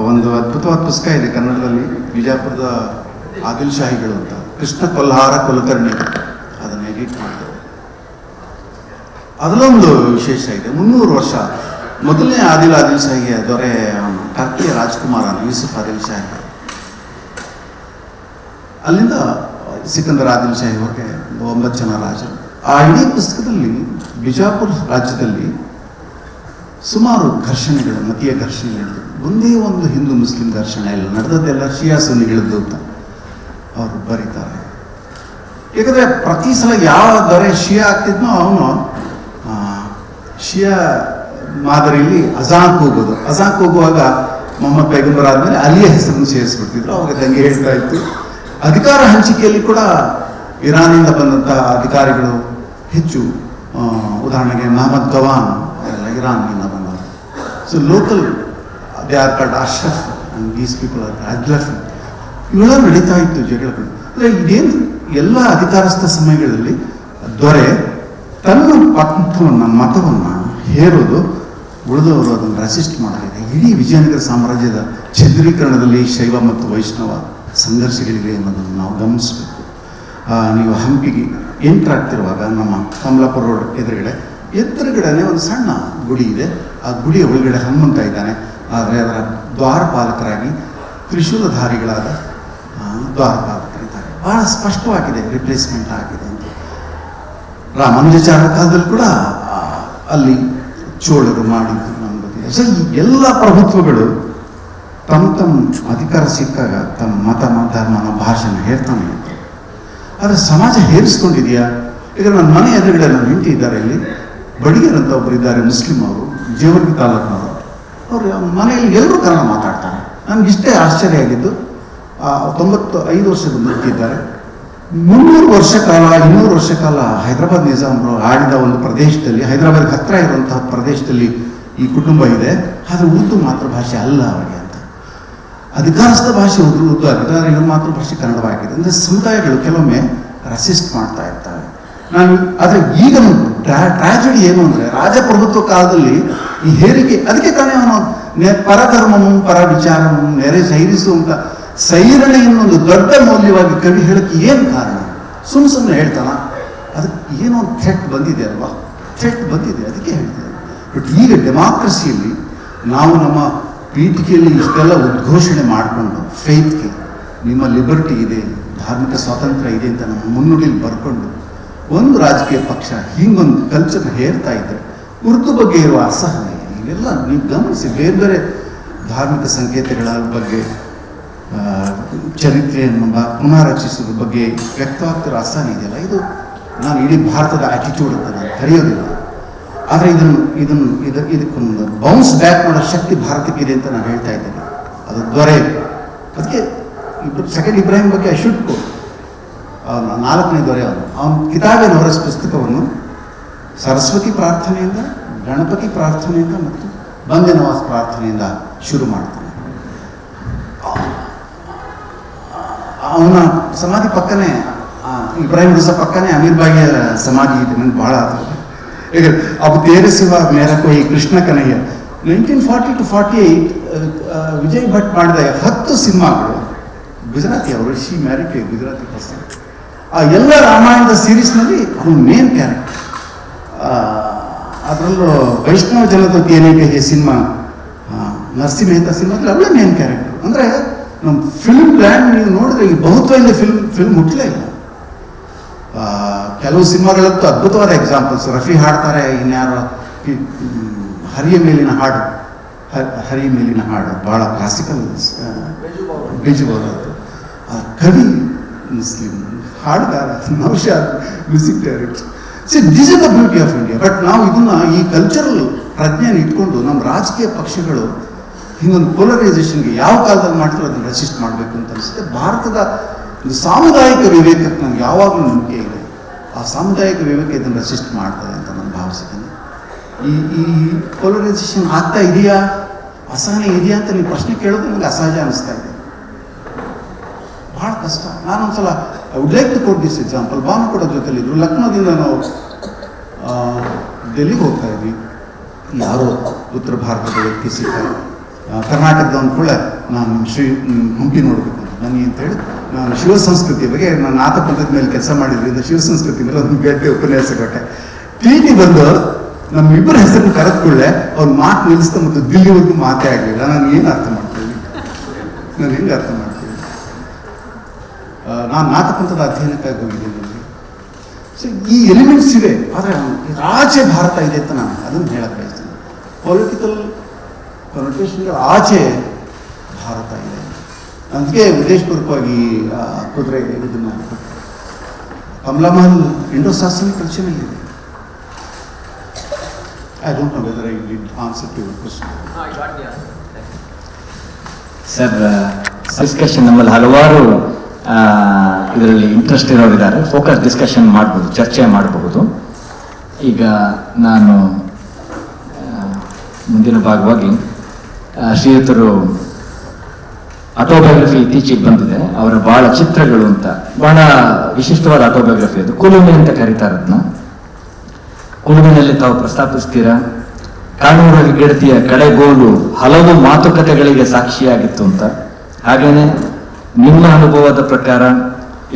ಒಂದು ಅದ್ಭುತವಾದ ಪುಸ್ತಕ ಇದೆ ಕನ್ನಡದಲ್ಲಿ, ಬಿಜಾಪುರದ ಆದಿಲ್ ಶಾಹಿಗಳು ಅಂತ, ಕೃಷ್ಣ ಕೊಲ್ಹಾರ ಕುಲಕರ್ಣಿ ಅದನ್ನು ಎಡಿಟ್ ಮಾಡಿದ್ದಾರೆ. ಅದರಲ್ಲೊಂದು ವಿಶೇಷ ಇದೆ. 300 ವರ್ಷ ಮೊದಲನೇ ಆದಿಲ್ ಶಾಹಿಯ ದೊರೆ ಟರ್ಕಿಯ ರಾಜ್ಕುಮಾರ ಯೂಸುಫ್ ಆದಿಲ್ ಶಾಹಿ, ಅಲ್ಲಿಂದ ಸಿಕಂದರ್ ಆದಿಲ್ ಶಾಹಿವರೆಗೆ 9 ಜನ ರಾಜರು. ಆ ಇಡೀ ಪುಸ್ತಕದಲ್ಲಿ ಬಿಜಾಪುರ ರಾಜ್ಯದಲ್ಲಿ ಸುಮಾರು ಘರ್ಷಣೆಗಳು, ಮತೀಯ ಘರ್ಷಣೆಗಳು, ಒಂದೇ ಒಂದು ಹಿಂದೂ ಮುಸ್ಲಿಂ ಘರ್ಷಣೆ ಇಲ್ಲ, ನಡೆದದ್ದೆಲ್ಲ ಶಿಯಾ ಸುನ್ನಿಗಳದ್ದು ಅಂತ ಅವರು ಬರೀತಾರೆ. ಯಾಕಂದರೆ ಪ್ರತಿ ಸಲ ಯಾವ ದೊರೆ ಶಿಯಾ ಆಗ್ತಿದ್ನೋ ಅವನು ಶಿಯಾ ಮಾದರಿಯಲ್ಲಿ ಅಜಾಕ್ ಹೋಗುವಾಗ ಮೊಹಮ್ಮದ್ ಪೈಗಂಬರ್ ಆದಮೇಲೆ ಅಲಿಯ ಹೆಸರನ್ನು ಸೇರಿಸ್ಬಿಡ್ತಿದ್ರು. ಅವಾಗ ದಂಗೆ ಹೇಳ್ತಾ ಇತ್ತು. ಅಧಿಕಾರ ಹಂಚಿಕೆಯಲ್ಲಿ ಕೂಡ ಇರಾನಿಂದ ಬಂದಂಥ ಅಧಿಕಾರಿಗಳು ಹೆಚ್ಚು, ಉದಾಹರಣೆಗೆ ಮಹಮ್ಮದ್ ಗವಾನ್ ಎಲ್ಲ ಇರಾನ್ನಿಂದ ಬಂದವರು. So local they are called Ashraf and these people are Ajlaf. ಇವೆಲ್ಲ ನಡೀತಾ ಇತ್ತು ಜಗಳಗಳು. ಅಂದರೆ ಇದೇನು ಎಲ್ಲ ಅಧಿಕಾರಸ್ಥ ಸಮಯಗಳಲ್ಲಿ ದೊರೆ ತನ್ನ ಮತವನ್ನು ಹೇರೋದು, ಉಳಿದವರು ಅದನ್ನು ರೆಸಿಸ್ಟ್ ಮಾಡಲಿದೆ. ಇಡೀ ವಿಜಯನಗರ ಸಾಮ್ರಾಜ್ಯದ ಛಿದ್ರೀಕರಣದಲ್ಲಿ ಶೈವ ಮತ್ತು ವೈಷ್ಣವ ಸಂಘರ್ಷಗಳಿವೆ ಅನ್ನೋದನ್ನು ನಾವು ಗಮನಿಸಬೇಕು. ನೀವು ಹಂಪಿಗೆ ಎಂಟ್ರ್ ಆಗ್ತಿರುವಾಗ ನಮ್ಮ ಕಮಲಾಪುರ ರೋಡ್ ಎದುರುಗಡೆ ಒಂದು ಸಣ್ಣ ಗುಡಿ ಇದೆ. ಆ ಗುಡಿಯ ಒಳಗಡೆ ಹನುಮಂತ ಇದ್ದಾನೆ. ಆದರೆ ಅದರ ದ್ವಾರಪಾಲಕರಾಗಿ ತ್ರಿಶೂಲಧಾರಿಗಳಾದ ದ್ವಾರಪಾಲಕರಿದ್ದಾರೆ. ಬಹಳ ಸ್ಪಷ್ಟವಾಗಿದೆ, ರಿಪ್ಲೇಸ್ಮೆಂಟ್ ಆಗಿದೆ ಅಂತ. ರಾಮಾನುಜಾಚಾರ್ಯ ಕಾಲದಲ್ಲಿ ಕೂಡ ಅಲ್ಲಿ ಚೋಳರು ಮಾಡಿದ್ದು ನಮ್ಗೆ ಗೊತ್ತಿದೆ. ಸೊ ಈ ಎಲ್ಲ ಪ್ರಭುತ್ವಗಳು ತಮ್ಮ ಅಧಿಕಾರ ಸಿಕ್ಕಾಗ ತಮ್ಮ ಮತ ಧರ್ಮನ ಭಾಷೆನ ಹೇರ್ತಾನೆ ಇರ್ತಾರೆ. ಆದರೆ ಸಮಾಜ ಹೇರಿಸ್ಕೊಂಡಿದೆಯಾ? ಈಗ ನನ್ನ ಮನೆ ಎದುರುಗಡೆ ನನ್ನ ಹೆಂಡತಿ ಇದ್ದಾರೆ, ಇಲ್ಲಿ ಬಡಿಗೇರ್ ಅಂತ ಒಬ್ಬರು ಇದ್ದಾರೆ, ಮುಸ್ಲಿಂ ಅವರು, ಜೇವರ್ಗಿ ತಾಲೂಕಿನವರು. ಅವರು ಮನೆಯಲ್ಲಿ ಎಲ್ಲರೂ ಕನ್ನಡ ಮಾತಾಡ್ತಾರೆ. ನನಗಿಷ್ಟೇ ಆಶ್ಚರ್ಯ ಆಗಿದ್ದು, 95 ವರ್ಷದ ಮುದುಕಿದ್ದಾರೆ. 300 ವರ್ಷ ಕಾಲ 200 ವರ್ಷ ಕಾಲ ಹೈದರಾಬಾದ್ ನಿಜಾಮರು ಆಳಿದ ಒಂದು ಪ್ರದೇಶದಲ್ಲಿ, ಹೈದರಾಬಾದ್ಗೆ ಹತ್ರ ಇರುವಂತಹ ಪ್ರದೇಶದಲ್ಲಿ ಈ ಕುಟುಂಬ ಇದೆ. ಆದರೆ ಉರ್ದು ಮಾತೃಭಾಷೆ ಅಲ್ಲ ಅವರಿಗೆ ಅಂತ. ಅಧಿಕಾರಸ್ಥ ಭಾಷೆ ಉರ್ದು ಆಗಿದೆ, ಆದರೆ ಇವ್ರ ಮಾತೃಭಾಷೆ ಕನ್ನಡವಾಗಿದೆ. ಅಂದರೆ ಸಮುದಾಯಗಳು ಕೆಲವೊಮ್ಮೆ ರೆಸಿಸ್ಟ್ ಮಾಡ್ತಾ ಇರ್ತವೆ. ಆದರೆ ಈಗ ಟ್ರಾಜಿಡಿ ಏನು ಅಂದರೆ, ರಾಜಪ್ರಭುತ್ವ ಕಾಲದಲ್ಲಿ ಈ ಹೇರಿಕೆ, ಅದಕ್ಕೆ ತಾನೇ ಅವನು ಪರಧರ್ಮము ಪರ ವಿಚಾರము ನೆರೆ ಸೈರಿಸುವಂತ ಸೈರಣೆಯನ್ನು ಒಂದು ದೊಡ್ಡ ಮೌಲ್ಯವಾಗಿ ಕವಿ ಹೇಳಕ್ಕೆ ಏನು ಕಾರಣ? ಸುಮ್ಮನೆ ಹೇಳ್ತಾನ? ಅದಕ್ಕೆ ಏನೋ ಒಂದು ಥ್ರೆಟ್ ಬಂದಿದೆ ಅಲ್ವಾ? ಥ್ರೆಟ್ ಬಂದಿದೆ, ಅದಕ್ಕೆ ಹೇಳ್ತಾರೆ. ಬಟ್ ಈಗ ಡೆಮಾಕ್ರಸಿಯಲ್ಲಿ ನಾವು ನಮ್ಮ ಪೀಠಿಕೆಯಲ್ಲಿ ಇಷ್ಟೆಲ್ಲ ಉದ್ಘೋಷಣೆ ಮಾಡಿಕೊಂಡು ಫೇತ್ಗೆ ನಿಮ್ಮ ಲಿಬರ್ಟಿ ಇದೆ, ಧಾರ್ಮಿಕ ಸ್ವಾತಂತ್ರ್ಯ ಇದೆ ಅಂತ ನಮ್ಮ ಮುನ್ನುಡಿಯಲ್ಲಿ ಬರ್ಕೊಂಡು ಒಂದು ರಾಜಕೀಯ ಪಕ್ಷ ಹೀಗೊಂದು ಕಲ್ಚರ್ ಹೇರ್ತಾ ಇದ್ದರೆ, ಉರ್ದು ಬಗ್ಗೆ ಇರುವ ಅಸಹನೆ ಇವೆಲ್ಲ ನೀವು ಗಮನಿಸಿ. ಬೇರೆ ಬೇರೆ ಧಾರ್ಮಿಕ ಸಂಕೇತಗಳ ಬಗ್ಗೆ, ಚರಿತ್ರೆಯನ್ನು ಪುನಃರಚಿಸೋದ್ರ ಬಗ್ಗೆ ವ್ಯಕ್ತವಾಗ್ತಿರೋ ಅಸಹನೆ ಇದೆಯಲ್ಲ, ಇದು ನಾನು ಇಡೀ ಭಾರತದ ಆಟಿಟ್ಯೂಡ್ ಅಂತ ನಾನು ಕರೆಯೋದಿಲ್ಲ. ಆದರೆ ಇದಕ್ಕೊಂದು ಬೌನ್ಸ್ ಬ್ಯಾಕ್ ಮಾಡೋ ಶಕ್ತಿ ಭಾರತಕ್ಕಿದೆ ಅಂತ ನಾನು ಹೇಳ್ತಾ ಇದ್ದೇನೆ. ಅದು ದೊರೆ. ಅದಕ್ಕೆ ಸೆಕೆಂಡ್ ಇಬ್ರಾಹಿಂ ಬಗ್ಗೆ ಐ ಶುಡ್ ಕೋ, ಅವನು 4ನೇ ದೊರೆ. ಅವನ ಕಿತಾಬೆ ನವರಸ್ ಪುಸ್ತಕವನ್ನು ಸರಸ್ವತಿ ಪ್ರಾರ್ಥನೆಯಿಂದ, ಗಣಪತಿ ಪ್ರಾರ್ಥನೆಯಿಂದ ಮತ್ತು ಬಂದೆ ನವಾಜ್ ಪ್ರಾರ್ಥನೆಯಿಂದ ಶುರು ಮಾಡ್ತಾನೆ. ಅವನ ಸಮಾಧಿ ಪಕ್ಕನೇ, ಇಬ್ರಾಹಿಂ ರುಸಾ ಪಕ್ಕನೇ ಅಮೀರ್ ಬಾಗಿಯ ಸಮಾಧಿ ಇದೆ. ನನಗೆ ಭಾಳ ಈಗ ಅಬು ತೇರೆ ಸಿವಾ ಮೇರಾ ಕೋಯಿ ಕೃಷ್ಣ ಕನಯ್ಯ 1940 to 48 ವಿಜಯ್ ಭಟ್ ಮಾಡಿದ 10 ಸಿನಿಮಾಗಳು ಗುಜರಾತಿ. ಅವರು ಶಿ ಮ್ಯಾರಿಡ್ ಗುಜರಾತಿ ಪರ್ಸನ್. ಆ ಎಲ್ಲ ರಾಮಾಯಣದ ಸೀರೀಸ್ನಲ್ಲಿ ಅವನು ಮೇನ್ ಕ್ಯಾರೆಕ್ಟರ್. ಅದರಲ್ಲೂ ವೈಷ್ಣವ ಜನತೋತಿ ಏನೇಕೆ ಸಿನಿಮಾ, ನರಸಿಂಹ ಮೆಹ್ತಾ ಸಿನಿಮಾದಲ್ಲಿ ಅವಳೇ ಮೇನ್ ಕ್ಯಾರೆಕ್ಟರ್. ಅಂದರೆ ನಮ್ಮ ಫಿಲ್ಮ್ ಬ್ರ್ಯಾಂಡ್ ನೀವು ನೋಡಿದ್ರೆ ಈ ಬಹುತ್ವದಿಂದ ಫಿಲ್ಮ್ ಹುಟ್ಟಲೇ ಇಲ್ಲ. ಕೆಲವು ಸಿನಿಮಾಗಳಂತೂ ಅದ್ಭುತವಾದ ಎಕ್ಸಾಂಪಲ್ಸ್. ರಫಿ ಹಾಡ್ತಾರೆ, ಇನ್ಯಾರು ಹರಿಯ ಮೇಲಿನ ಹಾಡು, ಹರಿಯ ಮೇಲಿನ ಹಾಡು ಭಾಳ ಕ್ಲಾಸಿಕಲ್, ಬೇಜು ಬರೋದು. ಕವಿ ಮುಸ್ಲಿಂ, ಹಾಡುಗಾರ Naushad, music director. See this is the beauty of India. But ನಾವು ಇದನ್ನ, ಈ ಕಲ್ಚರಲ್ ಪ್ರಜ್ಞೆಯನ್ನು ಇಟ್ಕೊಂಡು ನಮ್ಮ ರಾಜಕೀಯ ಪಕ್ಷಗಳು ಹಿಂಗೊಂದು ಪೋಲರೈಸೇಷನ್ಗೆ ಯಾವ ಕಾಲದಲ್ಲಿ ಮಾಡ್ತಾರೋ ಅದನ್ನು ರೆಸಿಸ್ಟ್ ಮಾಡಬೇಕು ಅಂತ ಅನಿಸುತ್ತೆ. ಭಾರತದ ಒಂದು ಸಾಮುದಾಯಿಕ ವಿವೇಕಕ್ಕೆ ನನಗೆ ಯಾವಾಗಲೂ ನಂಬಿಕೆ ಇದೆ. ಆ ಸಾಮುದಾಯಿಕ ವಿವೇಕ ಇದನ್ನು ರೆಸಿಸ್ಟ್ ಮಾಡ್ತದೆ ಅಂತ ನಾನು ಭಾವಿಸಿದ್ದೇನೆ. ಈ ಪೋಲರೈಸೇಷನ್ ಆಗ್ತಾ ಇದೆಯಾ, ಅಸಹನೆ ಇದೆಯಾ ಅಂತ ನೀವು ಪ್ರಶ್ನೆ ಕೇಳೋದು ನನಗೆ ಅಸಹಜ ಅನಿಸ್ತಾ ಇದೆ. ಭಾಳ ಕಷ್ಟ. ನಾನೊಂದ್ಸಲ I would like to quote this example. Bhanu ಕೂಡ ಜೊತೆಲಿದ್ರು. ಲಕ್ನೋದಿಂದ ನಾವು ಡೆಲ್ಲಿಗೆ ಹೋಗ್ತಾ ಇದ್ವಿ. ಯಾರೋ ಉತ್ತರ ಭಾರತದ ವ್ಯಕ್ತಿ ಸಿಕ್ಕ, ಕರ್ನಾಟಕದವನು ಕೂಡ ನಾನು ಹಂಪಿ ನೋಡಬೇಕು ನನಗೆ ಅಂತೇಳಿ ನಾನು ಶಿವ ಸಂಸ್ಕೃತಿ ಬಗ್ಗೆ ನಾನು ನಾಥಪಂಥದ ಮೇಲೆ ಕೆಲಸ ಮಾಡಿದ್ರಿಂದ ಶಿವ ಸಂಸ್ಕೃತಿ ಮೇಲೆ ಒಂದು ಗಂಟೆ ಉಪನ್ಯಾಸ ಕೊಟ್ಟೆ. ಟಿ ಬಂದು ನಮ್ಮಿಬ್ಬರ ಹೆಸರನ್ನು ಕರೆದುಕೊಳ್ಳೆ ಅವ್ನು ಮಾತು ನಿಲ್ಲಿಸ್ತಾ ಮತ್ತು ದಿಲ್ಲಿವರೆಗೂ ಮಾತೇ ಆಗಲಿಲ್ಲ. ನಾನು ಏನು ಅರ್ಥ ಮಾಡ್ತೀನಿ, ನಾನು ಹೆಂಗೆ ಅರ್ಥ ಮಾಡ್ತೀನಿ? ನಾನು ನಾಥಪಂಥದ ಅಧ್ಯಯನಕ್ಕಾಗಿ ಹೋಗಿದ್ದೀನಿ. ಸೊ ಈ ಎಲಿಮೆಂಟ್ಸ್ ಇವೆ, ಆದರೆ ರಾಜ್ಯ ಭಾರತ ಇದೆ ಅಂತ ನಾನು ಅದನ್ನು ಹೇಳಕ್ಕೆ ಬಯಸ್ತೀನಿ. ಪೊಲಿಟಿಕಲ್ ಕನ್ವರ್ಟೇಷನ್ಗೆ ಆಚೆ ಭಾರತ ಇದೆ. అందుకే ಉದ್ದೇಶಪೂರ್ವಕವಾಗಿ ಕುದುರೆ ಇದನ್ನು ಕಮಲಾ ಮಹಲ್ ಇಂಡೋ ಸಾಸನ್ ಪರಿಚಯ ಇದೆ. I don't know whether I did answer to your question. Sir, discussion ನಮ್ಮಲ್ಲಿ ಹಲವಾರು ಇದರಲ್ಲಿ ಇಂಟ್ರೆಸ್ಟ್ ಇರೋರಿದ್ದಾರೆ. ಫೋಕಸ್ ಡಿಸ್ಕಷನ್ ಮಾಡ್ಬೋದು, ಚರ್ಚೆ ಮಾಡಬಹುದು. ಈಗ ನಾನು ಮುಂದಿನ ಭಾಗವಾಗಿ ಶ್ರೀಯುತರು ಆಟೋಬಯೋಗ್ರಫಿ ಇತ್ತೀಚೆಗೆ ಬಂದಿದೆ, ಅವರ ಬಹಳ ಚಿತ್ರಗಳು ಅಂತ, ಬಹಳ ವಿಶಿಷ್ಟವಾದ ಆಟೋಬಯೋಗ್ರಫಿ ಅದು. ಕುಲುಮೆ ಅಂತ ಕರೀತಾರೆ ಅದನ್ನ. ಕುಲುಮೆನಲ್ಲಿ ತಾವು ಪ್ರಸ್ತಾಪಿಸ್ತೀರಾ, ಕಾನೂರು ಹೆಗ್ಗಡತಿಯ ಕಡೆಗೋಲು ಹಲವು ಮಾತುಕತೆಗಳಿಗೆ ಸಾಕ್ಷಿಯಾಗಿತ್ತು ಅಂತ. ಹಾಗೇನೆ ನಿಮ್ಮ ಅನುಭವದ ಪ್ರಕಾರ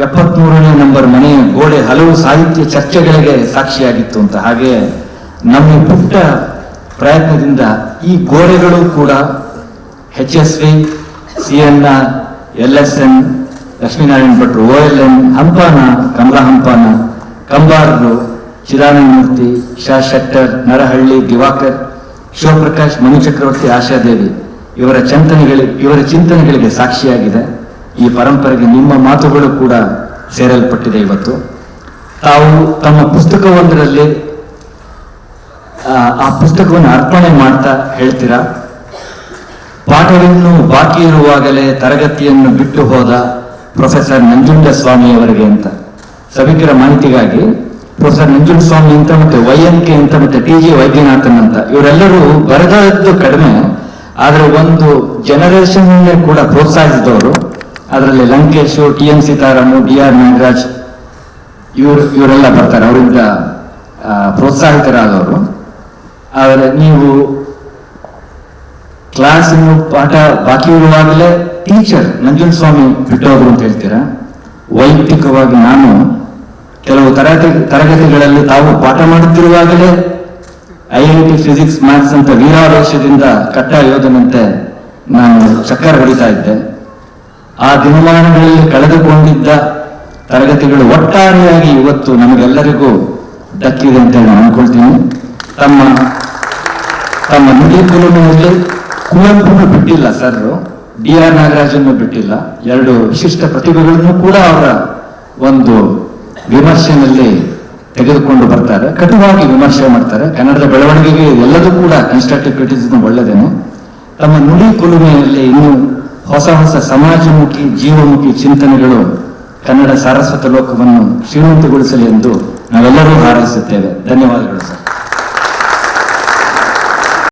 73ನೇ ನಂಬರ್ ಮನೆಯ ಗೋಡೆ ಹಲವು ಸಾಹಿತ್ಯ ಚರ್ಚೆಗಳಿಗೆ ಸಾಕ್ಷಿಯಾಗಿತ್ತು ಅಂತ. ಹಾಗೆ ನಮ್ಮ ಪುಟ್ಟ ಪ್ರಯತ್ನದಿಂದ ಈ ಗೋಡೆಗಳು ಕೂಡ HSV, CNR, LSN, ಲಕ್ಷ್ಮೀನಾರಾಯಣ ಭಟ್ರು, OLN, ಹಂಪಾನ, ಕಮಲಾ ಹಂಪಾನ, ಕಂಬಾರರು, ಚಿದಾನಂದಮೂರ್ತಿ, ಶಾ ಶೆಟ್ಟರ್, ನರಹಳ್ಳಿ, ದಿವಾಕರ್, ಶಿವಪ್ರಕಾಶ್, ಮನು ಚಕ್ರವರ್ತಿ, ಆಶಾದೇವಿ ಇವರ ಚಿಂತನೆಗಳಿಗೆ ಸಾಕ್ಷಿಯಾಗಿದೆ. ಈ ಪರಂಪರೆಗೆ ನಿಮ್ಮ ಮಾತುಗಳು ಕೂಡ ಸೇರಲ್ಪಟ್ಟಿದೆ. ಇವತ್ತು ತಾವು ತಮ್ಮ ಪುಸ್ತಕವೊಂದರಲ್ಲಿ ಆ ಪುಸ್ತಕವನ್ನು ಅರ್ಪಣೆ ಮಾಡ್ತಾ ಹೇಳ್ತೀರಾ, ಪಾಠವನ್ನು ಬಾಕಿ ಇರುವಾಗಲೇ ತರಗತಿಯನ್ನು ಬಿಟ್ಟು ಹೋದ ಪ್ರೊಫೆಸರ್ ನಂಜುಂಡಸ್ವಾಮಿಯವರಿಗೆ ಅಂತ. ಸಭಿಕರ ಮಾಹಿತಿಗಾಗಿ ಪ್ರೊಫೆಸರ್ ನಂಜುಂಡಸ್ವಾಮಿ ಅಂತ, ಮತ್ತೆ YNK ಅಂತ, ಮತ್ತೆ TG ವೈದ್ಯನಾಥನ್ ಅಂತ, ಇವರೆಲ್ಲರೂ ಬರೆದದ್ದು ಕಡಿಮೆ, ಆದರೆ ಒಂದು ಜನರೇಷನ್ ಕೂಡ ಪ್ರೋತ್ಸಾಹಿಸಿದವರು. ಅದರಲ್ಲಿ ಲಂಕೇಶು, TM ಸೀತಾರಾಮು, DR ನಾಗರಾಜ್ ಇವರೆಲ್ಲ ಬರ್ತಾರೆ, ಅವರಿಂದ ಪ್ರೋತ್ಸಾಹಿತರಾದವರು. ಆದರೆ ನೀವು ಕ್ಲಾಸನ್ನು ಪಾಠ ಬಾಕಿ ಇರುವಾಗಲೇ ಟೀಚರ್ ನಂಜುಂಡಸ್ವಾಮಿ ಬಿಟ್ಟೋದ್ರು ಅಂತ ಹೇಳ್ತೀರಾ. ವೈಯಕ್ತಿಕವಾಗಿ ನಾನು ಕೆಲವು ತರಗತಿಗಳಲ್ಲಿ ತಾವು ಪಾಠ ಮಾಡುತ್ತಿರುವಾಗಲೇ IIT ಫಿಸಿಕ್ಸ್ ಮ್ಯಾಥ್ಸ್ ಅಂತ ವೀರಾವೇಶದಿಂದ ಕಟ್ಟ ಯೋಧನಂತೆ ನಾನು ಚಕ್ಕರ್ ಹೊಡಿತಾ ಇದ್ದೆ. ಆ ದಿನಮಾನಗಳಲ್ಲಿ ಕಳೆದುಕೊಂಡಿದ್ದ ತರಗತಿಗಳು ಒಟ್ಟಾರೆಯಾಗಿ ಇವತ್ತು ನಮಗೆಲ್ಲರಿಗೂ ದಕ್ಕಿದೆ ಅಂತ ನಾನು ಅನ್ಕೊಳ್ತೀನಿ. ತಮ್ಮ ನುಡಿ ಕುಲುಮೆಯಲ್ಲಿ ಕುವೆಂಪುನು ಬಿಟ್ಟಿಲ್ಲ ಸರ್, DR ನಾಗರಾಜನ್ನು ಬಿಟ್ಟಿಲ್ಲ. ಎರಡು ವಿಶಿಷ್ಟ ಪ್ರತಿಭೆಗಳನ್ನು ಕೂಡ ಅವರ ಒಂದು ವಿಮರ್ಶೆಯಲ್ಲಿ ತೆಗೆದುಕೊಂಡು ಬರ್ತಾರೆ, ಕಟುವಾಗಿ ವಿಮರ್ಶೆ ಮಾಡ್ತಾರೆ. ಕನ್ನಡದ ಬೆಳವಣಿಗೆಗೆ ಎಲ್ಲದೂ ಕೂಡ ಕನ್ಸ್ಟ್ರಕ್ಟಿವ್ ಕ್ರಿಟಿಸಿಸಮ್ ಒಳ್ಳೆಯದೇನು. ತಮ್ಮ ನುಡಿ ಕುಲುಮೆಯಲ್ಲಿ ಇನ್ನೂ ಹೊಸ ಹೊಸ ಸಮಾಜಮುಖಿ, ಜೀವಮುಖಿ ಚಿಂತನೆಗಳು ಕನ್ನಡ ಸಾರಸ್ವತ ಲೋಕವನ್ನು ಶ್ರೀಮಂತಗೊಳಿಸಲಿ ಎಂದು ನಾವೆಲ್ಲರೂ ಹಾರೈಸುತ್ತೇವೆ. ಧನ್ಯವಾದಗಳು ಸರ್.